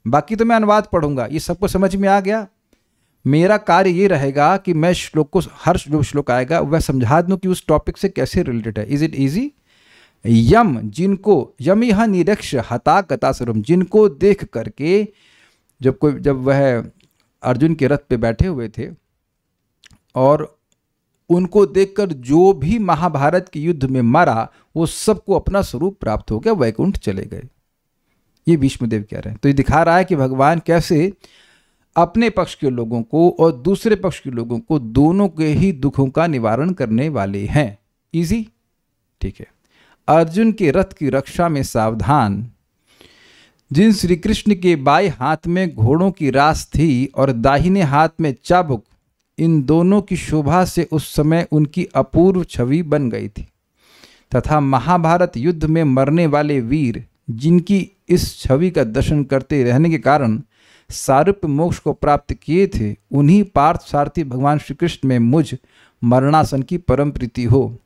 Speaker 1: बाकी तो मैं अनुवाद पढ़ूंगा, ये सबको समझ में आ गया। मेरा कार्य ये रहेगा कि मैं श्लोक को, हर जो श्लोक आएगा वह समझा दूं कि उस टॉपिक से कैसे रिलेटेड है। Is it easy? यम, जिनको, यमिह निरीक्ष हतागतः स्वरूपम, जिनको देख करके, जब वह अर्जुन के रथ पे बैठे हुए थे और उनको देखकर जो भी महाभारत के युद्ध में मरा वो सबको अपना स्वरूप प्राप्त हो गया, वैकुंठ चले गए। ये भीष्मदेव कह रहे हैं। तो ये दिखा रहा है कि भगवान कैसे अपने पक्ष के लोगों को और दूसरे पक्ष के लोगों को, दोनों के ही दुखों का निवारण करने वाले हैं। इजी? ठीक है। अर्जुन के रथ की रक्षा में सावधान, जिन श्री कृष्ण के बाएं हाथ में घोड़ों की रास थी और दाहिने हाथ में चाबुक, इन दोनों की शोभा से उस समय उनकी अपूर्व छवि बन गई थी, तथा महाभारत युद्ध में मरने वाले वीर जिनकी इस छवि का दर्शन करते रहने के कारण सारूप्य मोक्ष को प्राप्त किए थे, उन्हीं पार्थ सारथी भगवान श्री कृष्ण में मुझ मरणासन की परम प्रीति हो।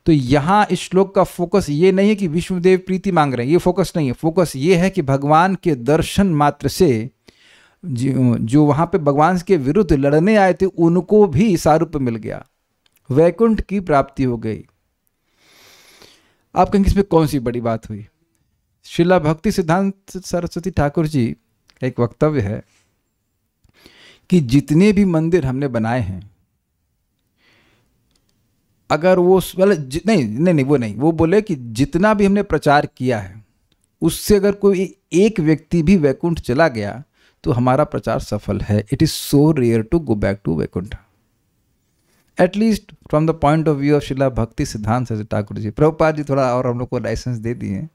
Speaker 1: तो यहाँ इस श्लोक का फोकस ये नहीं है कि विष्णुदेव प्रीति मांग रहे हैं, ये फोकस नहीं है। फोकस ये है कि भगवान के दर्शन मात्र से जो वहाँ पे भगवान के विरुद्ध लड़ने आए थे उनको भी सारूप्य मिल गया, वैकुंठ की प्राप्ति हो गई। आप कहेंगे इसमें कौन सी बड़ी बात हुई? श्रीला भक्ति सिद्धांत सरस्वती ठाकुर जी का एक वक्तव्य है कि जितने भी मंदिर हमने बनाए हैं, अगर वो नहीं, वो बोले कि जितना भी हमने प्रचार किया है उससे अगर कोई एक व्यक्ति भी वैकुंठ चला गया तो हमारा प्रचार सफल है। It is so rare to go back to Vaikuntha, at least from the point of view of Srila Bhakti Siddhanta Saraswati Thakur ji. Prabhupada ji थोड़ा और हम लोग को लाइसेंस दे दिए।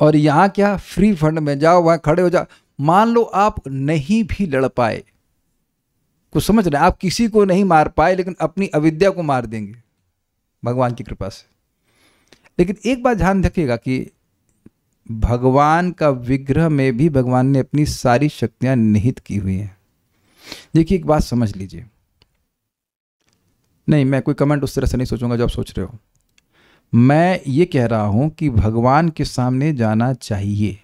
Speaker 1: और यहाँ क्या, फ्री फंड में जाओ, वहां खड़े हो जाओ। मान लो आप नहीं भी लड़ पाए, कुछ समझ रहे हैं, आप किसी को नहीं मार पाए लेकिन अपनी अविद्या को मार देंगे भगवान की कृपा से। लेकिन एक बात ध्यान रखिएगा कि भगवान का विग्रह में भी भगवान ने अपनी सारी शक्तियां निहित की हुई हैं। देखिए एक बात समझ लीजिए, नहीं मैं कोई कमेंट उस तरह से नहीं सोचूंगा जो आप सोच रहे हो। मैं ये कह रहा हूं कि भगवान के सामने जाना चाहिए,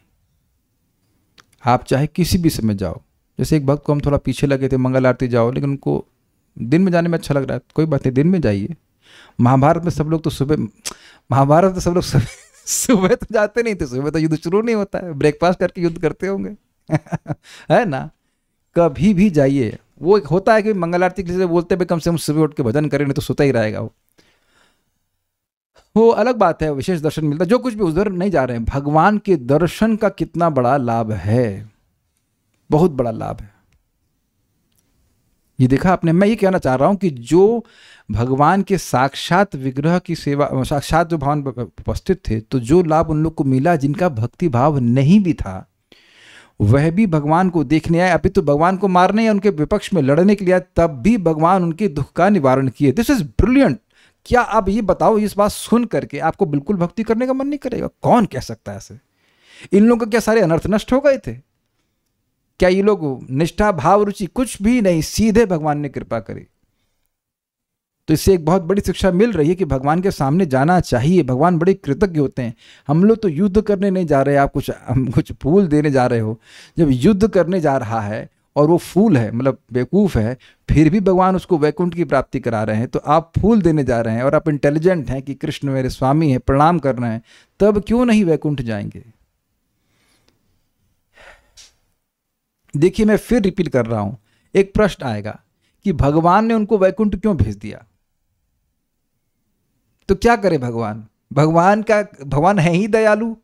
Speaker 1: आप चाहे किसी भी समय जाओ। जैसे एक भक्त को हम थोड़ा पीछे लगे थे, मंगल आरती जाओ, लेकिन उनको दिन में जाने में अच्छा लग रहा है, कोई बात नहीं, दिन में जाइए। महाभारत में सब लोग तो सुबह, महाभारत में सब लोग सुबह तो जाते नहीं थे, सुबह तो युद्ध शुरू नहीं होता है, ब्रेकफास्ट करके युद्ध करते होंगे है ना। कभी भी जाइए, वो होता है कि मंगल आरती के लिए बोलते हैं कम से कम सुबह उठ के भजन करें, नहीं तो सोता ही रहेगा वो अलग बात है, विशेष दर्शन मिलता है। जो कुछ भी उधर नहीं जा रहे हैं, भगवान के दर्शन का कितना बड़ा लाभ है, बहुत बड़ा लाभ है। ये देखा आपने, मैं ये कहना चाह रहा हूं कि जो भगवान के साक्षात विग्रह की सेवा, साक्षात जो भगवान उपस्थित थे, तो जो लाभ उन लोग को मिला जिनका भक्ति भाव नहीं भी था, वह भी भगवान को देखने आए। अभी तो भगवान को मारने या उनके विपक्ष में लड़ने के लिए आए, तब भी भगवान उनके दुख का निवारण किए। This is brilliant. क्या आप ये बताओ, इस बात सुन करके आपको बिल्कुल भक्ति करने का मन नहीं करेगा? कौन कह सकता है ऐसे? इन लोगों के क्या सारे अनर्थ नष्ट हो गए थे? क्या ये लोग निष्ठा भाव रुचि कुछ भी नहीं, सीधे भगवान ने कृपा करी। तो इससे एक बहुत बड़ी शिक्षा मिल रही है कि भगवान के सामने जाना चाहिए। भगवान बड़े कृतज्ञ होते हैं। हम लोग तो युद्ध करने नहीं जा रहे, आप कुछ फूल देने जा रहे हो। जब युद्ध करने जा रहा है और वो फूल है, मतलब बेवकूफ है, फिर भी भगवान उसको वैकुंठ की प्राप्ति करा रहे हैं, तो आप फूल देने जा रहे हैं और आप इंटेलिजेंट हैं कि कृष्ण मेरे स्वामी हैं, प्रणाम कर रहे हैं, तब क्यों नहीं वैकुंठ जाएंगे? देखिए मैं फिर रिपीट कर रहा हूं, एक प्रश्न आएगा कि भगवान ने उनको वैकुंठ क्यों भेज दिया? तो क्या करे भगवान? भगवान है ही दयालु।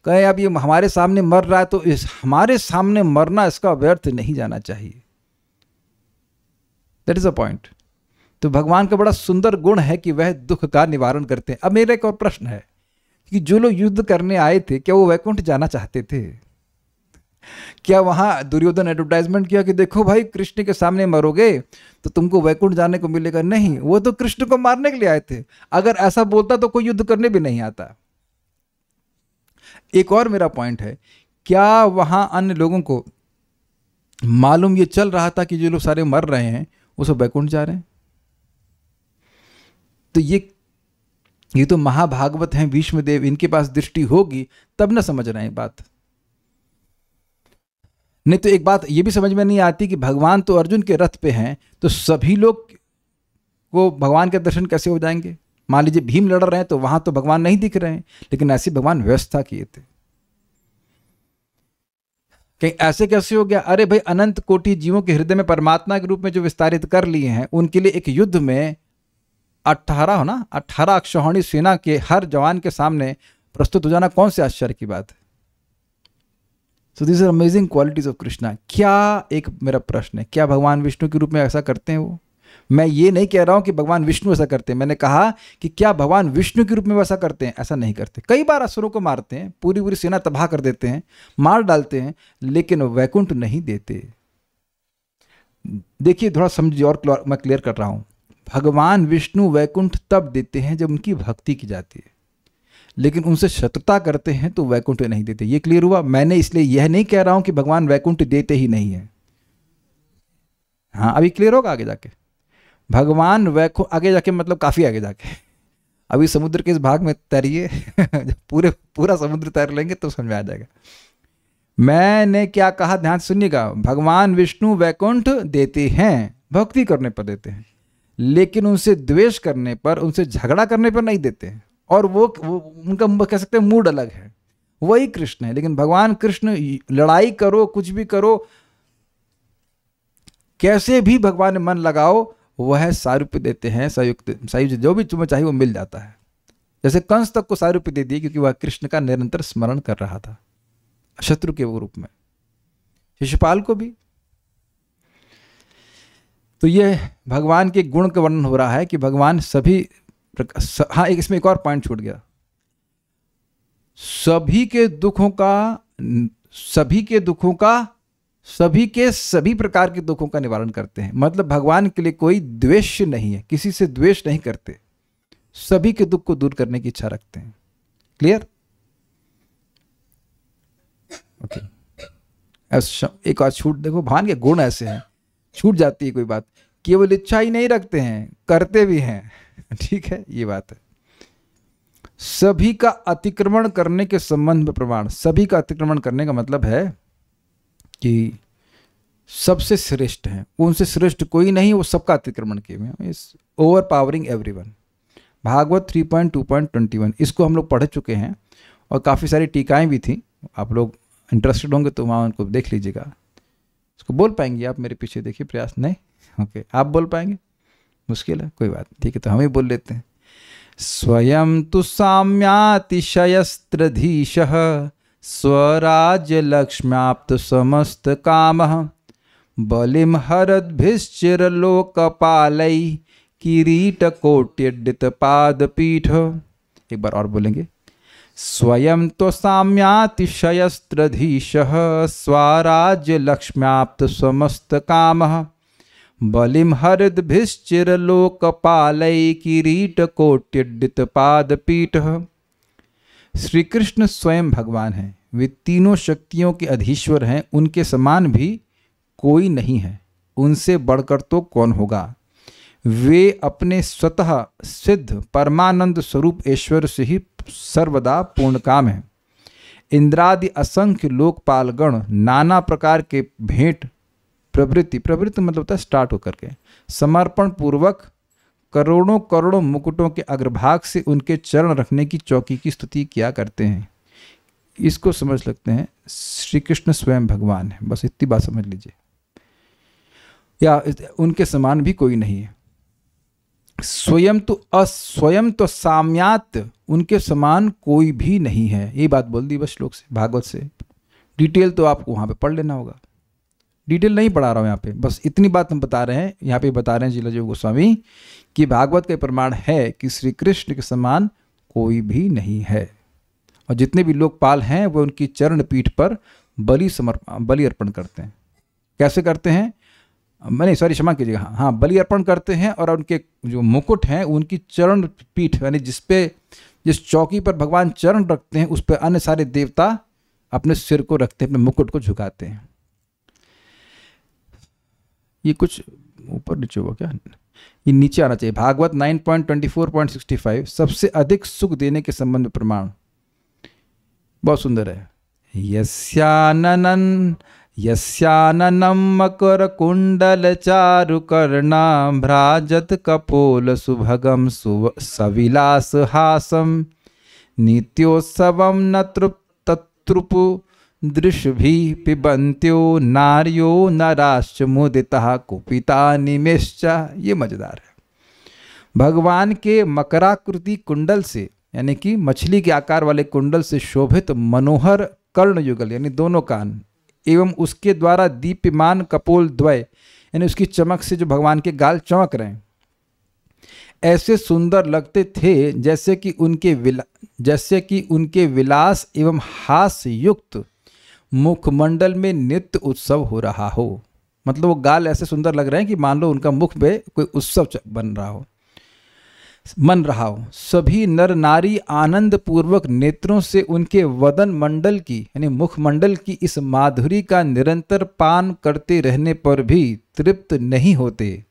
Speaker 1: कहे अब ये हमारे सामने मर रहा है तो इस हमारे सामने मरना इसका व्यर्थ नहीं जाना चाहिए। That is a point. तो भगवान का बड़ा सुंदर गुण है कि वह दुख का निवारण करते हैं। अब मेरा एक और प्रश्न है कि जो लोग युद्ध करने आए थे, क्या वो वैकुंठ जाना चाहते थे? क्या वहां दुर्योधन एडवर्टाइजमेंट किया कि देखो भाई कृष्ण के सामने मरोगे तो तुमको वैकुंठ जाने को मिलेगा? नहीं, वो तो कृष्ण को मारने के लिए आए थे। अगर ऐसा बोलता तो कोई युद्ध करने भी नहीं आता। एक और मेरा पॉइंट है, क्या वहां अन्य लोगों को मालूम ये चल रहा था कि जो लोग सारे मर रहे हैं वो सब वैकुंठ जा रहे हैं? तो ये तो महाभागवत हैं, भीष्मदेव, इनके पास दृष्टि होगी तब ना समझ रहे हैं बात। नहीं तो एक बात ये भी समझ में नहीं आती कि भगवान तो अर्जुन के रथ पे हैं, तो सभी लोग को भगवान के दर्शन कैसे हो जाएंगे? मान लीजिए भीम लड़ रहे हैं तो वहां तो भगवान नहीं दिख रहे हैं, लेकिन ऐसी भगवान व्यवस्था किए थे। कहीं ऐसे कैसे हो गया? अरे भाई, अनंत कोटि जीवों के हृदय में परमात्मा के रूप में जो विस्तारित कर लिए हैं, उनके लिए एक युद्ध में 18 अक्षौहिणी सेना के हर जवान के सामने प्रस्तुत हो जाना कौन से आश्चर्य की बात है? So this are amazing qualities of Krishna. क्या, एक मेरा प्रश्न है, क्या भगवान विष्णु के रूप में ऐसा करते हैं वो? मैं ये नहीं कह रहा हूं कि भगवान विष्णु ऐसा करते हैं, मैंने कहा कि क्या भगवान विष्णु के रूप में वैसा करते हैं? ऐसा नहीं करते। कई बार असुरों को मारते हैं, पूरी सेना तबाह कर देते हैं, मार डालते हैं, लेकिन वैकुंठ नहीं देते। देखिए थोड़ा समझिए और मैं क्लियर कर रहा हूँ। भगवान विष्णु वैकुंठ तब देते हैं जब उनकी भक्ति की जाती है, लेकिन उनसे शत्रुता करते हैं तो वैकुंठ नहीं देते। ये क्लियर हुआ? मैंने इसलिए यह नहीं कह रहा हूं कि भगवान वैकुंठ देते ही नहीं है। हाँ, अभी क्लियर होगा आगे जाके। भगवान वैकुंठ आगे जाके मतलब काफी आगे जाके, अभी समुद्र के इस भाग में तैरिए जब पूरा समुद्र तैर लेंगे तो समझ में आ जाएगा। मैंने क्या कहा, ध्यान से सुनिएगा। भगवान विष्णु वैकुंठ देते हैं, भक्ति करने पर देते हैं, लेकिन उनसे द्वेष करने पर, उनसे झगड़ा करने पर नहीं देते हैं। और वो उनका कह सकते हैं मूड अलग है, वही कृष्ण है। लेकिन भगवान कृष्ण लड़ाई करो, कुछ भी करो, कैसे भी भगवान में मन लगाओ, वह सारूप्य देते हैं, संयुक्त जो भी तुम्हें चाहिए वो मिल जाता है। जैसे कंस तक को सारूप्य दे दिए क्योंकि वह कृष्ण का निरंतर स्मरण कर रहा था शत्रु के रूप में, शिशुपाल को भी। तो यह भगवान के गुण का वर्णन हो रहा है कि भगवान सभी हाँ, इसमें एक और पॉइंट छूट गया। सभी के सभी प्रकार के दुखों का निवारण करते हैं। मतलब भगवान के लिए कोई द्वेष नहीं है, किसी से द्वेष नहीं करते, सभी के दुख को दूर करने की इच्छा रखते हैं। क्लियर? ओके। एक और छूट देखो, भगवान के गुण ऐसे हैं, छूट जाती है कोई बात, केवल इच्छा ही नहीं रखते हैं, करते भी हैं। ठीक है, ये बात है। सभी का अतिक्रमण करने के संबंध में प्रमाण। सभी का अतिक्रमण करने का मतलब है कि सबसे श्रेष्ठ हैं, उनसे श्रेष्ठ कोई नहीं, वो सबका अतिक्रमण किए हुए, इस ओवर पावरिंग एवरीवन। भागवत 3.2.21 इसको हम लोग पढ़ चुके हैं और काफ़ी सारी टीकाएं भी थी। आप लोग इंटरेस्टेड होंगे तो वहाँ उनको देख लीजिएगा। इसको बोल पाएंगे आप? मेरे पीछे देखिए प्रयास। नहीं? ओके, आप बोल पाएंगे? मुश्किल है, कोई बात नहीं, ठीक है, तो हम ही बोल लेते हैं। स्वयं तु साम्यातिशयस्त्रधीशः स्वराज्य लक्ष्म्याप्त समस्त कामः बलिम हरद्भिश्चिरलोकपालै किरीटकोट्यडित पादपीठ। एक बार और बोलेंगे। स्वयं तो साम्यातिशयस्त्रधीशः स्वराज्य लक्ष्म्याप्त समस्त कामः बलिम हरद्भिश्चिरलोकपालै किरीटकोट्यडित पादपीठ। श्री कृष्ण स्वयं भगवान हैं, वे तीनों शक्तियों के अधीश्वर हैं, उनके समान भी कोई नहीं है, उनसे बढ़कर तो कौन होगा। वे अपने स्वतः सिद्ध परमानंद स्वरूप ऐश्वर्य से ही सर्वदा पूर्ण काम है। इंद्रादि असंख्य लोकपालगण नाना प्रकार के भेंट प्रवृत्ति मतलब होता है स्टार्ट होकर के समर्पण पूर्वक करोड़ों करोड़ों मुकुटों के अग्रभाग से उनके चरण रखने की चौकी की स्तुति किया करते हैं। इसको समझ लगते हैं श्री कृष्ण स्वयं भगवान है, बस इतनी बात समझ लीजिए, या उनके समान भी कोई नहीं है। स्वयं तो साम्यात, उनके समान कोई भी नहीं है। ये बात बोल दी बस श्लोक से, भागवत से। डिटेल तो आपको वहाँ पे पढ़ लेना होगा, डिटेल नहीं पढ़ा रहा हूँ यहाँ पे, बस इतनी बात हम बता रहे हैं। यहाँ पे बता रहे हैं जिलजीव गोस्वामी कि भागवत का प्रमाण है कि श्री कृष्ण के समान कोई भी नहीं है, और जितने भी लोकपाल हैं वो उनकी चरण पीठ पर बलि अर्पण करते हैं। कैसे करते हैं? मैंने सॉरी क्षमा कीजिएगा, हाँ, बलि अर्पण करते हैं और उनके जो मुकुट हैं उनकी चरण पीठ, यानी जिस चौकी पर भगवान चरण रखते हैं उस पर अन्य सारे देवता अपने सिर को रखते हैं, अपने मुकुट को झुकाते हैं। ये कुछ ऊपर नीचे हुआ क्या? ये नीचे आना चाहिए। भागवत 9.24.65 सबसे अधिक सुख देने के संबंध में प्रमाण बहुत सुंदर है। यस्याननं मकर कुंडल चारु कर्णा भ्राजत कपोल सुभगम सविलास हासम नित्योत्सवम न तृप्तत्रुपु दृश्यभि पिबन्त्यो नार्यो नराश्च मुदिता कुपिता निमेश्चा। ये मजेदार है। भगवान के मकराकृति कुंडल से, यानी कि मछली के आकार वाले कुंडल से शोभित मनोहर कर्ण युगल यानी दोनों कान एवं उसके द्वारा दीप्यमान कपोल द्वय यानी उसकी चमक से जो भगवान के गाल चमक रहे हैं, ऐसे सुंदर लगते थे जैसे कि उनके विलास एवं हास्य युक्त मुखमंडल में नित्य उत्सव हो रहा हो। मतलब वो गाल ऐसे सुंदर लग रहे हैं कि मान लो उनका मुख पे कोई उत्सव बन रहा हो, मन रहा हो। सभी नर नारी आनंद पूर्वक नेत्रों से उनके वदन मंडल की यानी मुख मंडल की इस माधुरी का निरंतर पान करते रहने पर भी तृप्त नहीं होते,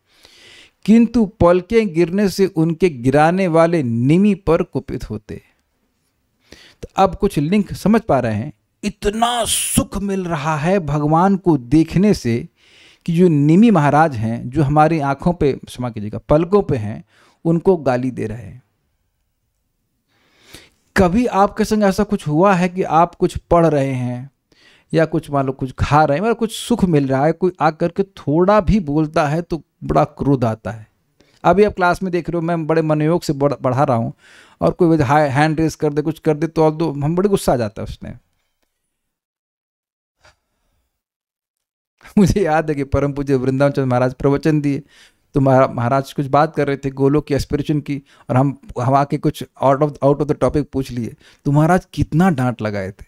Speaker 1: किंतु पलकें गिरने से उनके गिराने वाले निमि पर कुपित होते। तो अब कुछ लिंक समझ पा रहे हैं? इतना सुख मिल रहा है भगवान को देखने से कि जो निमि महाराज हैं, जो हमारी आंखों पे, क्षमा कीजिएगा, पलकों पे हैं, उनको गाली दे रहे हैं। कभी आपके संग ऐसा कुछ हुआ है कि आप कुछ पढ़ रहे हैं या कुछ मान लो कुछ खा रहे हैं, मतलब कुछ सुख मिल रहा है, कोई आकर के थोड़ा भी बोलता है तो बड़ा क्रोध आता है। अभी आप क्लास में देख रहे हो, मैं बड़े मनोयोग से पढ़ा रहा हूँ और कोई हैंड रेस कर दे, कुछ कर दे, तो हम बड़े गुस्सा आ जाता है उसने। मुझे याद है कि परम पूज्य वृंदावन चंद्र महाराज प्रवचन दिए, तो महाराज कुछ बात कर रहे थे गोलोक की एस्पिरेशन की, और हम आके कुछ आउट ऑफ द टॉपिक पूछ लिए, तो महाराज कितना डांट लगाए थे।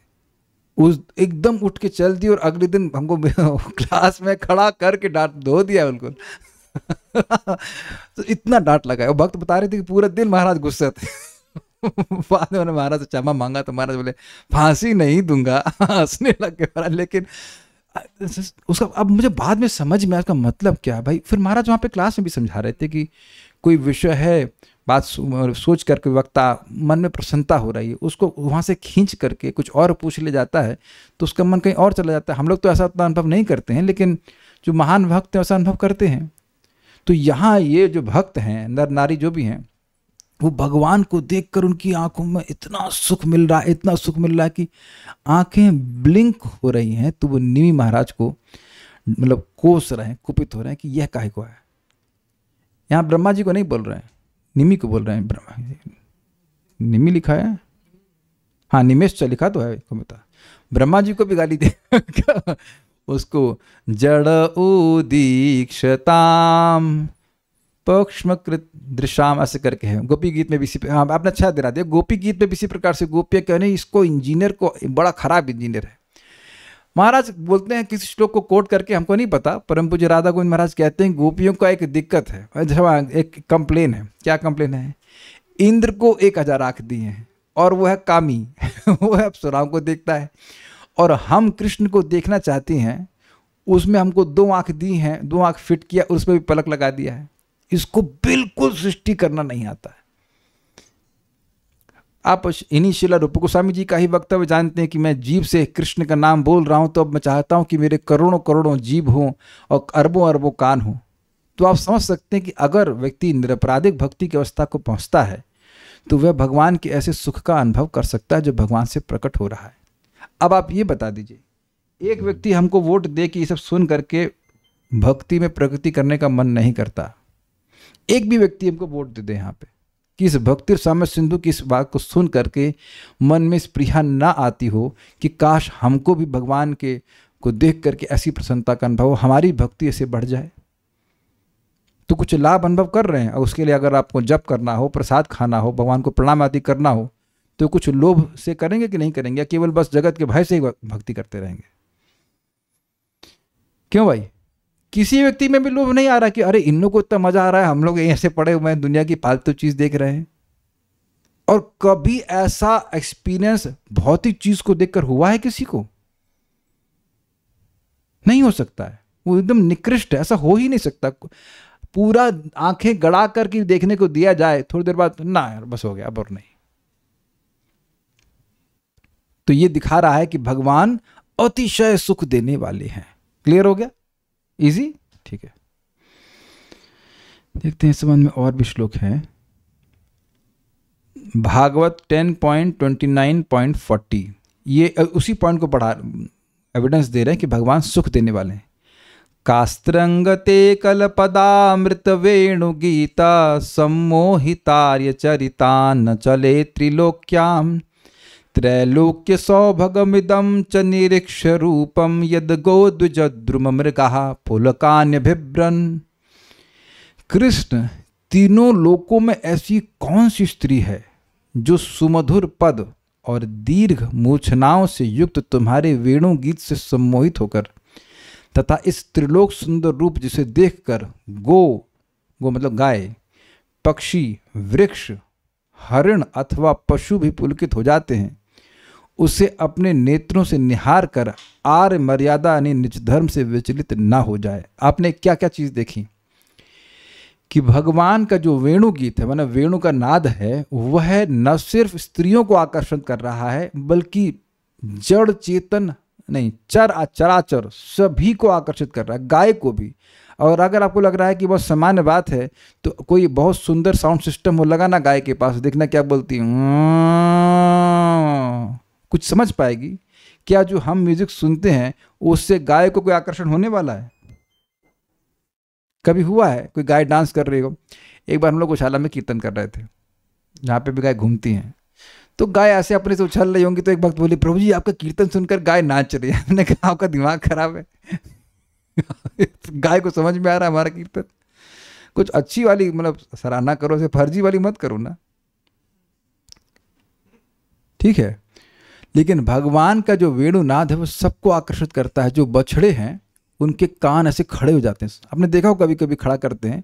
Speaker 1: उस एकदम उठ के चल दी और अगले दिन हमको क्लास में खड़ा करके डांट धो दिया बिल्कुल। तो इतना डांट लगाया। भक्त बता रहे थे कि पूरा दिन महाराज गुस्से थे। बाद में उन्होंने महाराज से क्षमा मांगा तो महाराज बोले फांसी नहीं दूंगा, हंसने लग गए महाराज। लेकिन उसका अब मुझे बाद में समझ में आया उसका मतलब क्या है भाई। फिर महाराज वहाँ पे क्लास में भी समझा रहे थे कि कोई विषय है, बात सोच करके वक्ता मन में प्रसन्नता हो रही है, उसको वहाँ से खींच करके कुछ और पूछ ले जाता है तो उसका मन कहीं और चला जाता है। हम लोग तो ऐसा उतना अनुभव नहीं करते हैं, लेकिन जो महान भक्त हैं ऐसा अनुभव करते हैं। तो यहाँ ये जो भक्त हैं, नर नारी जो भी हैं, वो भगवान को देखकर उनकी आंखों में इतना सुख मिल रहा है, इतना सुख मिल रहा है कि आंखें ब्लिंक हो रही हैं। तो वो निमि महाराज को मतलब कोस रहे हैं, कुपित हो रहे हैं कि यह काहे को है। यहाँ ब्रह्मा जी को नहीं बोल रहे हैं, निमि को बोल रहे हैं। ब्रह्मा निमि लिखा है, हाँ निमेश लिखा तो है, बता ब्रह्मा जी को भी गाली दे उसको जड़ उदीक्षताम पक्ष्मकृत दृशाम ऐसे करके है। गोपी गीत में भी इसी, हाँ आपने अच्छा दे रहा दिया, गोपी गीत में भी इसी प्रकार से गोपियाँ कहने इसको इंजीनियर को बड़ा खराब इंजीनियर है। महाराज बोलते हैं किसी श्लोक को कोट करके, हमको नहीं पता, परम पूज्य राधा गोविंद महाराज कहते हैं गोपियों का एक दिक्कत है, एक कंप्लेन है। क्या कंप्लेन है? इंद्र को 1000 आँख दी हैं और वो है कामी वो है अप्सराओं को देखता है, और हम कृष्ण को देखना चाहते हैं, उसमें हमको 2 आँख दी हैं, 2 आँख फिट किया, उसमें भी पलक लगा दिया है। इसको बिल्कुल सृष्टि करना नहीं आता है। आप इन्हीं शिला रूप गोस्वामी जी का ही वक्तव्य जानते हैं कि मैं जीव से कृष्ण का नाम बोल रहा हूं, तो अब मैं चाहता हूं कि मेरे करोड़ों करोड़ों जीव हों और अरबों अरबों कान हों। तो आप समझ सकते हैं कि अगर व्यक्ति निरपराधिक भक्ति की अवस्था को पहुंचता है तो वह भगवान के ऐसे सुख का अनुभव कर सकता है जो भगवान से प्रकट हो रहा है। अब आप ये बता दीजिए, एक व्यक्ति हमको वोट दे कि ये सब सुन करके भक्ति में प्रगति करने का मन नहीं करता, एक भी व्यक्ति हमको वोट दे दे यहाँ पे कि इस भक्ति साम्य सिंधु की इस बात को सुन करके मन में स्पृहा ना आती हो कि काश हमको भी भगवान के को देख करके ऐसी प्रसन्नता का अनुभव, हमारी भक्ति ऐसे बढ़ जाए, तो कुछ लाभ अनुभव कर रहे हैं। और उसके लिए अगर आपको जप करना हो, प्रसाद खाना हो, भगवान को प्रणाम आदि करना हो, तो कुछ लोभ से करेंगे कि नहीं करेंगे, या केवल बस जगत के भय से ही भक्ति करते रहेंगे? क्यों भाई? किसी व्यक्ति में भी लोभ नहीं आ रहा कि अरे इन लोगों को इतना मजा आ रहा है, हम लोग ऐसे पड़े हुए हैं दुनिया की फालतू चीज देख रहे हैं। और कभी ऐसा एक्सपीरियंस भौतिक चीज को देखकर हुआ है किसी को? नहीं हो सकता है, वो एकदम निकृष्ट है, ऐसा हो ही नहीं सकता। पूरा आंखें गड़ा करके देखने को दिया जाए, थोड़ी देर बाद ना यार बस हो गया, अब और नहीं। तो ये दिखा रहा है कि भगवान अतिशय सुख देने वाले हैं। क्लियर हो गया? इजी? ठीक है, देखते हैं इस संबंध में और भी श्लोक हैं। भागवत 10.29.40 ये उसी पॉइंट को बढ़ा एविडेंस दे रहे हैं कि भगवान सुख देने वाले हैं। कास्त्रंगते कलपदामृत वेणु गीता सम्मोहितार्य चरिता न चले त्रिलोक्याम त्रैलोक्य सौभगमिदं च निरीक्ष रूपम यद गोद्विजद्रुम मृगाः पुलकान्यभिभ्रन। कृष्ण, तीनों लोकों में ऐसी कौन सी स्त्री है जो सुमधुर पद और दीर्घ मूर्छनाओं से युक्त तुम्हारे वेणु गीत से सम्मोहित होकर तथा इस त्रिलोक सुंदर रूप जिसे देखकर गो मतलब गाय, पक्षी, वृक्ष, हरिण अथवा पशु भी पुलकित हो जाते हैं, उसे अपने नेत्रों से निहार कर आर्य मर्यादा यानी निज धर्म से विचलित ना हो जाए। आपने क्या क्या चीज़ देखी कि भगवान का जो वेणु गीत है, मतलब वेणु का नाद है, वह न सिर्फ स्त्रियों को आकर्षण कर रहा है बल्कि जड़ चेतन नहीं, चराचर सभी को आकर्षित कर रहा है, गाय को भी। और अगर आपको लग रहा है कि बहुत सामान्य बात है, तो कोई बहुत सुंदर साउंड सिस्टम हो लगाना गाय के पास, देखना क्या बोलती है, कुछ समझ पाएगी क्या? जो हम म्यूजिक सुनते हैं उससे गाय को कोई आकर्षण होने वाला है? कभी हुआ है कोई गाय डांस कर रही हो? एक बार हम लोग गौशाला में कीर्तन कर रहे थे, जहाँ पे भी गाय घूमती हैं, तो गाय ऐसे अपने से उछल रही होंगी, तो एक भक्त बोली, प्रभु जी आपका कीर्तन सुनकर गाय नाच रही है। मैंने कहा आपका दिमाग खराब है। गाय को समझ में आ रहा है हमारा कीर्तन? कुछ अच्छी वाली मतलब सराहना करो, से फर्जी वाली मत करो ना, ठीक है। लेकिन भगवान का जो वेणुनाद है वो सबको आकर्षित करता है। जो बछड़े हैं उनके कान ऐसे खड़े हो जाते हैं, आपने देखा हो कभी कभी खड़ा करते हैं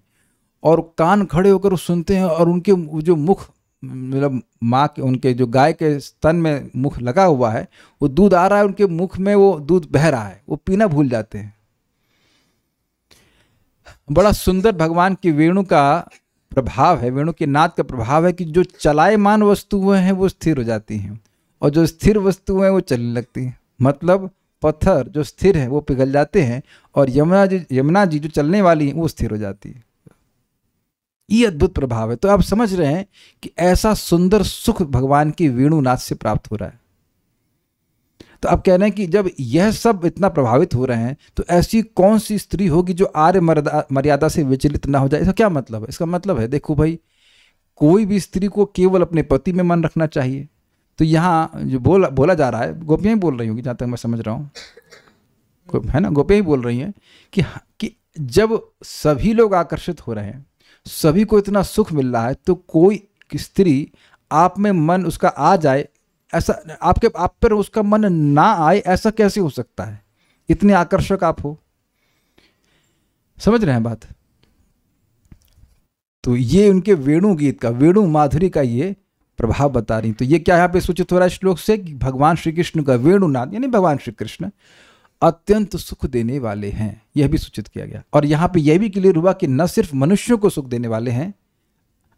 Speaker 1: और कान खड़े होकर वो सुनते हैं, और उनके जो मुख मतलब माँ के, उनके जो गाय के स्तन में मुख लगा हुआ है, वो दूध आ रहा है उनके मुख में, वो दूध बह रहा है, वो पीना भूल जाते हैं। बड़ा सुंदर भगवान की वेणु का प्रभाव है, वेणु के नाद का प्रभाव है कि जो चलायमान वस्तुएं हैं वो स्थिर हो जाती हैं, और जो स्थिर वस्तुएं हैं वो चलने लगती हैं। मतलब पत्थर जो स्थिर है वो पिघल जाते हैं, और यमुना जी जो चलने वाली है वो स्थिर हो जाती है। ये अद्भुत प्रभाव है। तो आप समझ रहे हैं कि ऐसा सुंदर सुख भगवान की वेणुनाद से प्राप्त हो रहा है। तो आप कह रहे हैं कि जब यह सब इतना प्रभावित हो रहे हैं, तो ऐसी कौन सी स्त्री होगी जो आर्य मर्यादा से विचलित ना हो जाए? इसका क्या मतलब है? इसका मतलब है, देखो भाई, कोई भी स्त्री को केवल अपने पति में मन रखना चाहिए। तो यहाँ जो बोला जा रहा है, गोपियाँ ही बोल रही होंगी जहाँ तक मैं समझ रहा हूँ, है ना, गोपियाँ ही बोल रही हैं कि जब सभी लोग आकर्षित हो रहे हैं, सभी को इतना सुख मिल रहा है, तो कोई स्त्री आप में मन उसका आ जाए, ऐसा आप पर उसका मन ना आए, ऐसा कैसे हो सकता है? इतने आकर्षक आप हो। समझ रहे हैं बात? तो ये उनके वेणु गीत का, वेणु माधुरी का ये प्रभाव बता रही। तो ये क्या यहाँ पे सूचित हो रहा है श्लोक से कि भगवान श्री कृष्ण का वेणुनाद यानी भगवान श्री कृष्ण अत्यंत सुख देने वाले हैं, यह भी सूचित किया गया। और यहाँ पे यह भी क्लियर हुआ कि न सिर्फ मनुष्यों को सुख देने वाले हैं,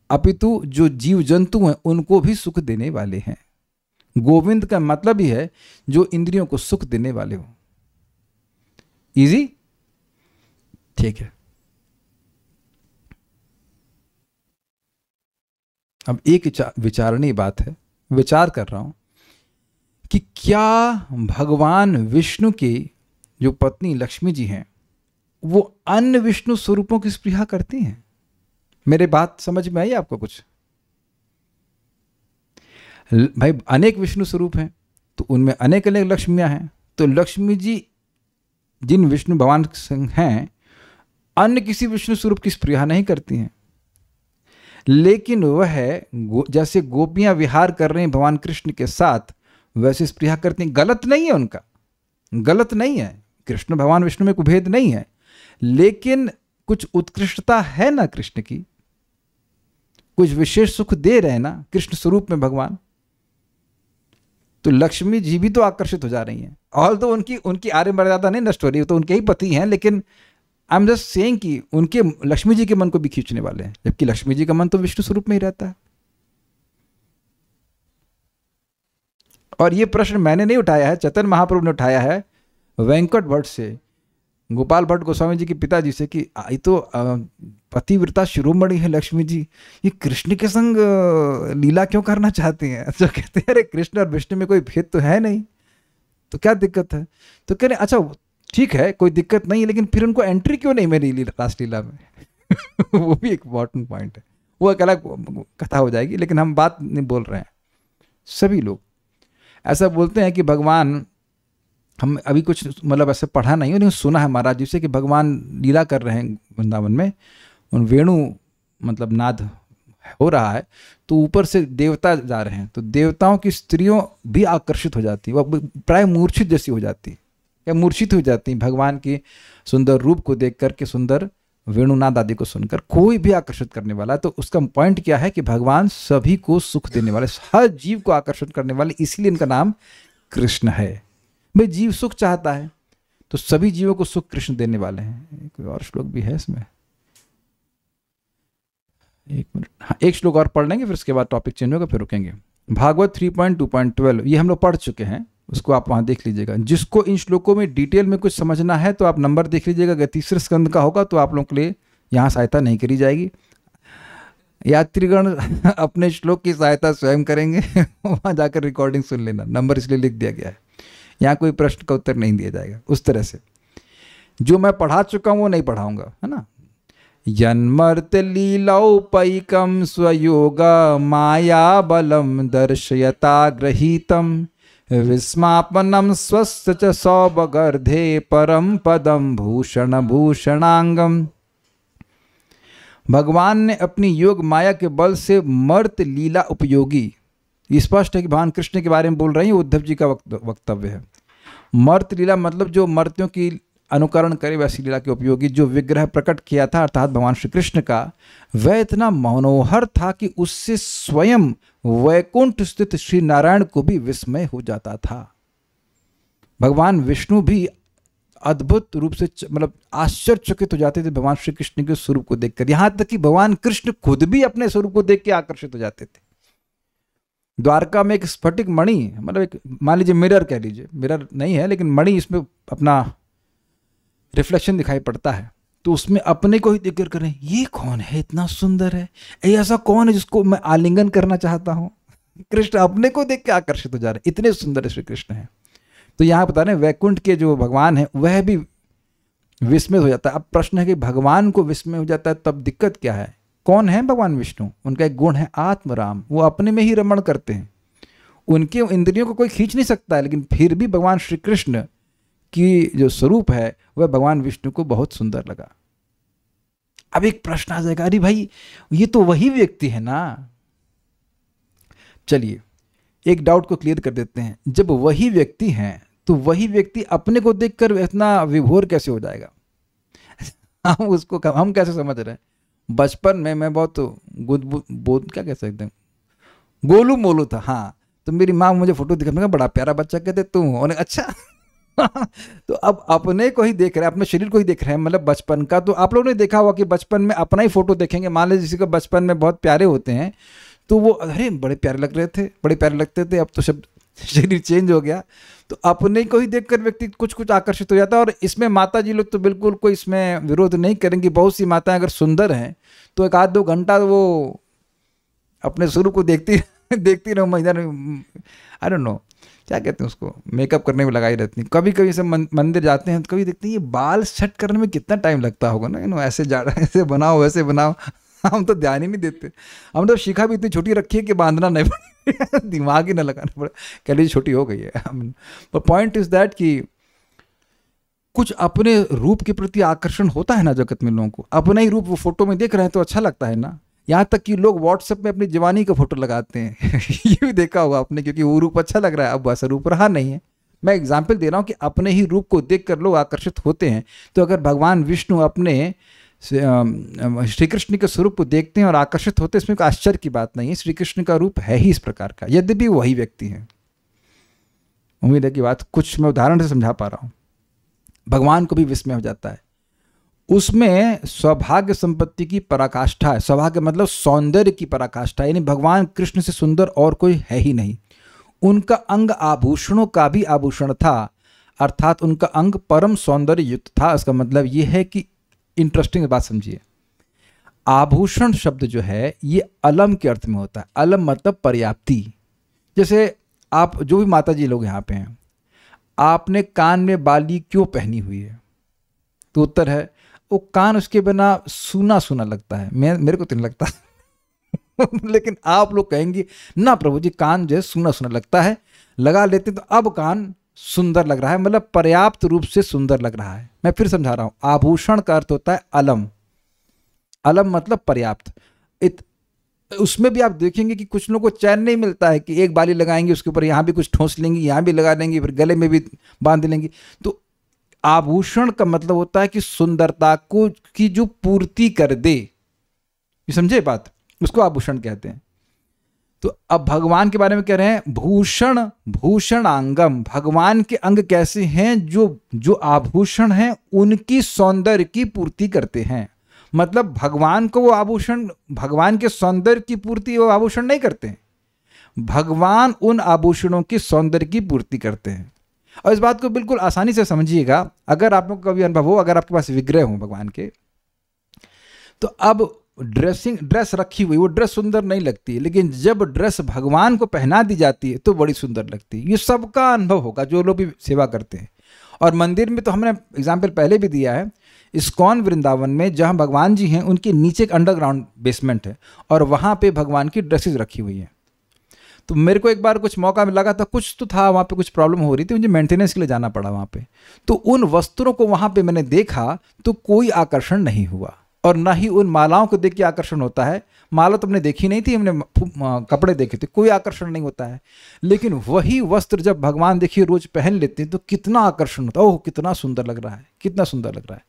Speaker 1: अपितु जो जीव जंतु हैं उनको भी सुख देने वाले हैं। गोविंद का मतलब ही है जो इंद्रियों को सुख देने वाले हो। इजी? ठीक है। अब एक विचारणीय बात है, विचार कर रहा हूं कि क्या भगवान विष्णु की जो पत्नी लक्ष्मी जी हैं वो अन्य विष्णु स्वरूपों की स्पृहा करती हैं? मेरे बात समझ में आई आपको कुछ? भाई अनेक विष्णु स्वरूप हैं, तो उनमें अनेक अनेक लक्ष्मियां हैं। तो लक्ष्मी जी जिन विष्णु भगवान हैं, अन्य किसी विष्णु स्वरूप की स्पृहा नहीं करती हैं। लेकिन वह जैसे गोपियां विहार कर रही हैं भगवान कृष्ण के साथ, वैसे स्पृहा करती हैं। गलत नहीं है, उनका गलत नहीं है, कृष्ण भगवान विष्णु में कोई भेद नहीं है, लेकिन कुछ उत्कृष्टता है ना कृष्ण की, कुछ विशेष सुख दे रहे हैं ना कृष्ण स्वरूप में भगवान। तो लक्ष्मी जी भी तो आकर्षित हो जा रही हैं, ऑल तो उनकी आर्य मर्यादा नहीं नष्ट हो रही, तो उनके ही पति हैं, लेकिन आई एम जस्ट सेइंग कि उनके लक्ष्मी जी के मन को भी खींचने वाले हैं, जबकि लक्ष्मी जी का मन तो विष्णु स्वरूप में ही रहता है। और ये प्रश्न मैंने नहीं उठाया है, चैतन्य महाप्रभु ने उठाया है वेंकट भट्ट से, गोपाल भट्ट गोस्वामी जी के पिताजी से, कि ये तो पतिव्रता शिरोमणि है लक्ष्मी जी, ये कृष्ण के संग लीला क्यों करना चाहते हैं? तो कहते हैं अरे कृष्ण और विष्णु में कोई भेद तो है नहीं, तो क्या दिक्कत है? तो कह रहे अच्छा ठीक है कोई दिक्कत नहीं है, लेकिन फिर उनको एंट्री क्यों नहीं मेरी रासलीला में? वो भी एक इम्पॉर्टेंट पॉइंट है, वो एक अलग कथा हो जाएगी, लेकिन हम बात नहीं बोल रहे हैं। सभी लोग ऐसा बोलते हैं कि भगवान, हम अभी कुछ मतलब ऐसे पढ़ा नहीं है, लेकिन सुना है महाराज जी से कि भगवान लीला कर रहे हैं वृंदावन में, उन वेणु मतलब नाद हो रहा है, तो ऊपर से देवता जा रहे हैं, तो देवताओं की स्त्रियों भी आकर्षित हो जाती है, वह प्राय मूर्छित जैसी हो जाती है, या मूर्छित हो जाती हैं भगवान के सुंदर रूप को देख करके, सुंदर वेणुनाद आदि को सुनकर। कोई भी आकर्षित करने वाला है। तो उसका पॉइंट क्या है कि भगवान सभी को सुख देने वाले, हर जीव को आकर्षित करने वाले, इसलिए इनका नाम कृष्ण है। भाई जीव सुख चाहता है तो सभी जीवों को सुख कृष्ण देने वाले हैं। कोई और श्लोक भी है इसमें? एक मिनट, हाँ एक श्लोक और पढ़ लेंगे फिर उसके बाद टॉपिक चेंज होगा, फिर रुकेंगे। भागवत 3.2.12 ये हम लोग पढ़ चुके हैं, उसको आप वहाँ देख लीजिएगा। जिसको इन श्लोकों में डिटेल में कुछ समझना है तो आप नंबर देख लीजिएगा। अगर तीसरे स्कंद का होगा तो आप लोगों के लिए यहाँ सहायता नहीं करी जाएगी। यात्रीगण अपने श्लोक की सहायता स्वयं करेंगे वहाँ जाकर रिकॉर्डिंग सुन लेना। नंबर इसलिए लिख दिया गया है, यहाँ कोई प्रश्न का उत्तर नहीं दिया जाएगा उस तरह से। जो मैं पढ़ा चुका हूँ वो नहीं पढ़ाऊँगा, है ना। यन्मर्त लीलौपैकं स्वयोगा माया बलम दर्शयता गृहीतम विस्मापनम स्वस्य च सौभगर्धे परम पदम भूषण भूषणांगम। भगवान ने अपनी योग माया के बल से मर्त लीला उपयोगी, स्पष्ट है कि भगवान कृष्ण के बारे में बोल रहे हैं, उद्धव जी का वक्तव्य है। मर्त लीला मतलब जो मर्त्यों की अनुकरण करे वैसी लीला के उपयोगी जो विग्रह प्रकट किया था अर्थात भगवान श्री कृष्ण का, वह इतना मनोहर था कि उससे स्वयं वैकुंठ स्थित श्री नारायण को भी विस्मय हो जाता था। भगवान विष्णु भी अद्भुत रूप से मतलब आश्चर्यचकित हो जाते थे भगवान श्री कृष्ण के स्वरूप को देखकर। यहां तक कि भगवान कृष्ण खुद भी अपने स्वरूप को देख के आकर्षित हो जाते थे। द्वारका में एक स्फटिक मणि, मतलब एक मान लीजिए मिरर कह लीजिए, मिरर नहीं है लेकिन मणि, इसमें अपना रिफ्लेक्शन दिखाई पड़ता है, तो उसमें अपने को ही देखकर करें ये कौन है, इतना सुंदर है, ऐसा कौन है जिसको मैं आलिंगन करना चाहता हूं। कृष्ण अपने को देख के आकर्षित हो जा रहे, इतने सुंदर श्री कृष्ण है। तो यहाँ बता रहे वैकुंठ के जो भगवान है वह भी विस्मय हो जाता है। अब प्रश्न है कि भगवान को विस्मय हो जाता है तब दिक्कत क्या है? कौन है भगवान विष्णु? उनका एक गुण है आत्मराम, वो अपने में ही रमण करते हैं, उनके इंद्रियों को कोई खींच नहीं सकता है। लेकिन फिर भी भगवान श्री कृष्ण की जो स्वरूप है वह भगवान विष्णु को बहुत सुंदर लगा। अब एक प्रश्न आ जाएगा, अरे भाई ये तो वही व्यक्ति है ना। चलिए एक डाउट को क्लियर कर देते हैं। जब वही व्यक्ति हैं तो वही व्यक्ति अपने को देखकर इतना विभोर कैसे हो जाएगा? हम कैसे समझ रहे हैं? बचपन में मैं बहुत क्या कह सकते हैं, गोलू मोलू था। हाँ, तो मेरी माँ मुझे फोटो दिखा, बड़ा प्यारा बच्चा कहते तुम, और अच्छा तो अब अपने को ही देख रहे हैं, अपने शरीर को ही देख रहे हैं, मतलब बचपन का। तो आप लोगों ने देखा होगा कि बचपन में अपना ही फोटो देखेंगे, मान लीजिए किसी को बचपन में बहुत प्यारे होते हैं तो वो अरे बड़े प्यारे लग रहे थे, बड़े प्यारे लगते थे, अब तो सब शरीर चेंज हो गया। तो अपने को ही देखकर व्यक्ति कुछ कुछ आकर्षित हो जाता है। और इसमें माता जी लोग तो बिल्कुल कोई इसमें विरोध नहीं करेंगी। बहुत सी माताएं अगर सुंदर हैं तो एक आध दो घंटा वो अपने स्वरूप को देखती रहो, महीना आई डोंट नो क्या कहते हैं उसको, मेकअप करने में लगाई रहती हैं। कभी कभी से मंदिर जाते हैं तो कभी देखते हैं ये बाल सेट करने में कितना टाइम लगता होगा ना, ऐसे ऐसे बनाओ वैसे बनाओ। हम तो ध्यान ही नहीं देते। हम तो शिखा भी इतनी छोटी रखी है कि बांधना नहीं पड़े, दिमाग ही ना लगाना पड़े, कह लीजिए छोटी हो गई है। पर पॉइंट इज दैट कि कुछ अपने रूप के प्रति आकर्षण होता है ना जगत में लोगों को। अपना ही रूप वो फोटो में देख रहे हैं तो अच्छा लगता है ना। यहाँ तक कि लोग व्हाट्सएप में अपनी जवानी का फोटो लगाते हैं ये भी देखा होगा आपने, क्योंकि वो रूप अच्छा लग रहा है, अब वैसा रूप रहा नहीं है। मैं एग्जाम्पल दे रहा हूँ कि अपने ही रूप को देखकर लोग आकर्षित होते हैं। तो अगर भगवान विष्णु अपने श्री कृष्ण के स्वरूप को देखते हैं और आकर्षित होते हैं, इसमें कोई आश्चर्य की बात नहीं है। श्री कृष्ण का रूप है ही इस प्रकार का, यद्यपि वही व्यक्ति है। उम्मीद है कि बात कुछ मैं उदाहरण से समझा पा रहा हूँ। भगवान को भी विस्मय हो जाता है। उसमें सौभाग्य संपत्ति की पराकाष्ठा है। सौभाग्य मतलब सौंदर्य की पराकाष्ठा, यानी भगवान कृष्ण से सुंदर और कोई है ही नहीं। उनका अंग आभूषणों का भी आभूषण था, अर्थात उनका अंग परम सौंदर्य युक्त था। इसका मतलब ये है कि इंटरेस्टिंग बात समझिए, आभूषण शब्द जो है ये अलम के अर्थ में होता है। अलम मतलब पर्याप्ति। जैसे आप जो भी माता जी लोग यहाँ पे हैं, आपने कान में बाली क्यों पहनी हुई है? तो उत्तर है वो कान उसके बिना सूना सूना लगता है। मेरे को तो नहीं लगता लेकिन आप लोग कहेंगे ना प्रभु जी कान जो है सूना सूना लगता है, लगा लेते तो अब कान सुंदर लग रहा है, मतलब पर्याप्त रूप से सुंदर लग रहा है। मैं फिर समझा रहा हूं, आभूषण का अर्थ होता है अलम। अलम मतलब पर्याप्त। उसमें भी आप देखेंगे कि कुछ लोगों को चैन नहीं मिलता है कि एक बाली लगाएंगे उसके ऊपर यहाँ भी कुछ ठोस लेंगे, यहाँ भी लगा लेंगे, फिर गले में भी बांध लेंगे। तो आभूषण का मतलब होता है कि सुंदरता को की जो पूर्ति कर दे, ये समझे बात, उसको आभूषण कहते हैं। तो अब भगवान के बारे में कह रहे हैं भूषण भूषणांगम, भगवान के अंग कैसे हैं, जो आभूषण हैं उनकी सौंदर्य की पूर्ति करते हैं। मतलब भगवान को वो आभूषण, भगवान के सौंदर्य की पूर्ति वो आभूषण नहीं करते हैं, भगवान उन आभूषणों की सौंदर्य की पूर्ति करते हैं। और इस बात को बिल्कुल आसानी से समझिएगा, अगर आप लोग को कभी अनुभव हो, अगर आपके पास विग्रह हो भगवान के, तो अब ड्रेस रखी हुई, वो ड्रेस सुंदर नहीं लगती है, लेकिन जब ड्रेस भगवान को पहना दी जाती है तो बड़ी सुंदर लगती है। ये सबका अनुभव होगा जो लोग भी सेवा करते हैं। और मंदिर में तो हमने एग्जाम्पल पहले भी दिया है, इस्कॉन वृंदावन में जहाँ भगवान जी हैं उनके नीचे एक अंडरग्राउंड बेसमेंट है और वहाँ पे भगवान की ड्रेसेस रखी हुई हैं। तो मेरे को एक बार कुछ मौका लगा था, कुछ तो था वहाँ पे, कुछ प्रॉब्लम हो रही थी, मुझे मेंटेनेंस के लिए जाना पड़ा वहाँ पे। तो उन वस्त्रों को वहाँ पे मैंने देखा तो कोई आकर्षण नहीं हुआ, और ना ही उन मालाओं को देख के आकर्षण होता है। माला तो हमने देखी नहीं थी, हमने कपड़े देखे थे, कोई आकर्षण नहीं होता है। लेकिन वही वस्त्र जब भगवान देखिए रोज पहन लेते हैं तो कितना आकर्षण होता है, ओह कितना सुंदर लग रहा है, कितना सुंदर लग रहा है।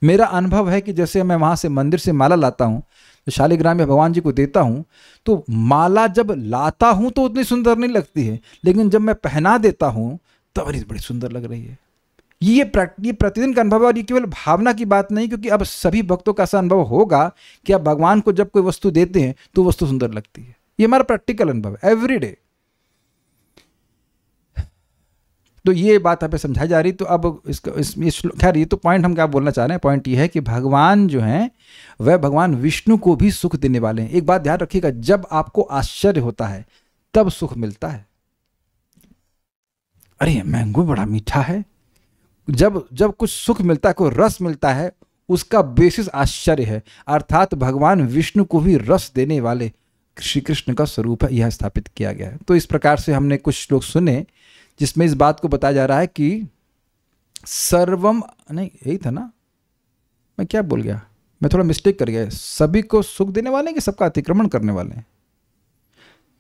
Speaker 1: मेरा अनुभव है कि जैसे मैं वहाँ से मंदिर से माला लाता हूँ, तो शालिग्राम में भगवान जी को देता हूँ, तो माला जब लाता हूँ तो उतनी सुंदर नहीं लगती है, लेकिन जब मैं पहना देता हूँ तब बड़ी सुंदर लग रही है। ये प्रतिदिन का अनुभव है, और ये केवल भावना की बात नहीं, क्योंकि अब सभी भक्तों का ऐसा अनुभव होगा कि आप भगवान को जब कोई वस्तु देते हैं तो वस्तु सुंदर लगती है। ये हमारा प्रैक्टिकल अनुभव है एवरी डे। तो ये बात यहाँ पे समझाई जा रही। तो अब खैर ये तो पॉइंट हम क्या बोलना चाह रहे हैं, पॉइंट ये है कि भगवान जो हैं वह भगवान विष्णु को भी सुख देने वाले हैं। एक बात ध्यान रखिएगा, जब आपको आश्चर्य होता है तब सुख मिलता है। अरे मैंगो बड़ा मीठा है, जब कुछ सुख मिलता है, कोई रस मिलता है, उसका बेसिस आश्चर्य है। अर्थात भगवान विष्णु को भी रस देने वाले श्री कृष्ण का स्वरूप है, यह स्थापित किया गया है। तो इस प्रकार से हमने कुछ श्लोक सुने जिसमें इस बात को बताया जा रहा है कि सर्वम, नहीं यही था ना, मैं क्या बोल गया, मैं थोड़ा मिस्टेक कर गया। सभी को सुख देने वाले हैं कि सबका अतिक्रमण करने वाले हैं?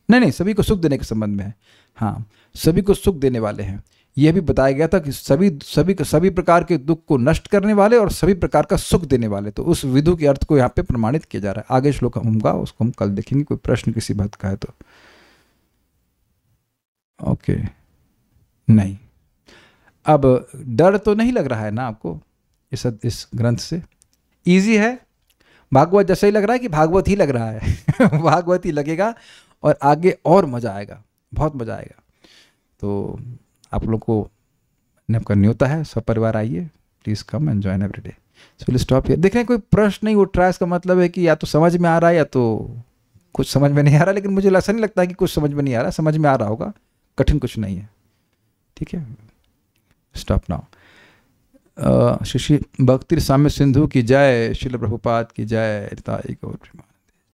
Speaker 1: नहीं, सभी को सुख देने के संबंध में है। हाँ, सभी को सुख देने वाले हैं। यह भी बताया गया था कि सभी प्रकार के दुख को नष्ट करने वाले और सभी प्रकार का सुख देने वाले। तो उस विधु के अर्थ को यहाँ पे प्रमाणित किया जा रहा है। आगे श्लोक होगा, उसको हम कल देखेंगे। कोई प्रश्न किसी बात का है तो? ओके, नहीं। अब डर तो नहीं लग रहा है ना आपको इस ग्रंथ से? इजी है, भागवत जैसा ही लग रहा है कि भागवत ही लग रहा है? भागवत ही लगेगा और आगे और मजा आएगा, बहुत मजा आएगा। तो आप लोग को आपका न्योता है, सब परिवार आइए, please come and join every day. So will stop here. देख रहे हैं कोई प्रश्न नहीं उठ रहा है, इसका मतलब है कि या तो समझ में आ रहा है या तो कुछ समझ में नहीं आ रहा। लेकिन मुझे ऐसा नहीं लगता है कि कुछ समझ में नहीं आ रहा, समझ में आ रहा होगा, कठिन कुछ नहीं है। ठीक है, स्टॉप नाउ। श्री भक्ति साम्य सिंधु की जय, श्रील प्रभुपाद की जय।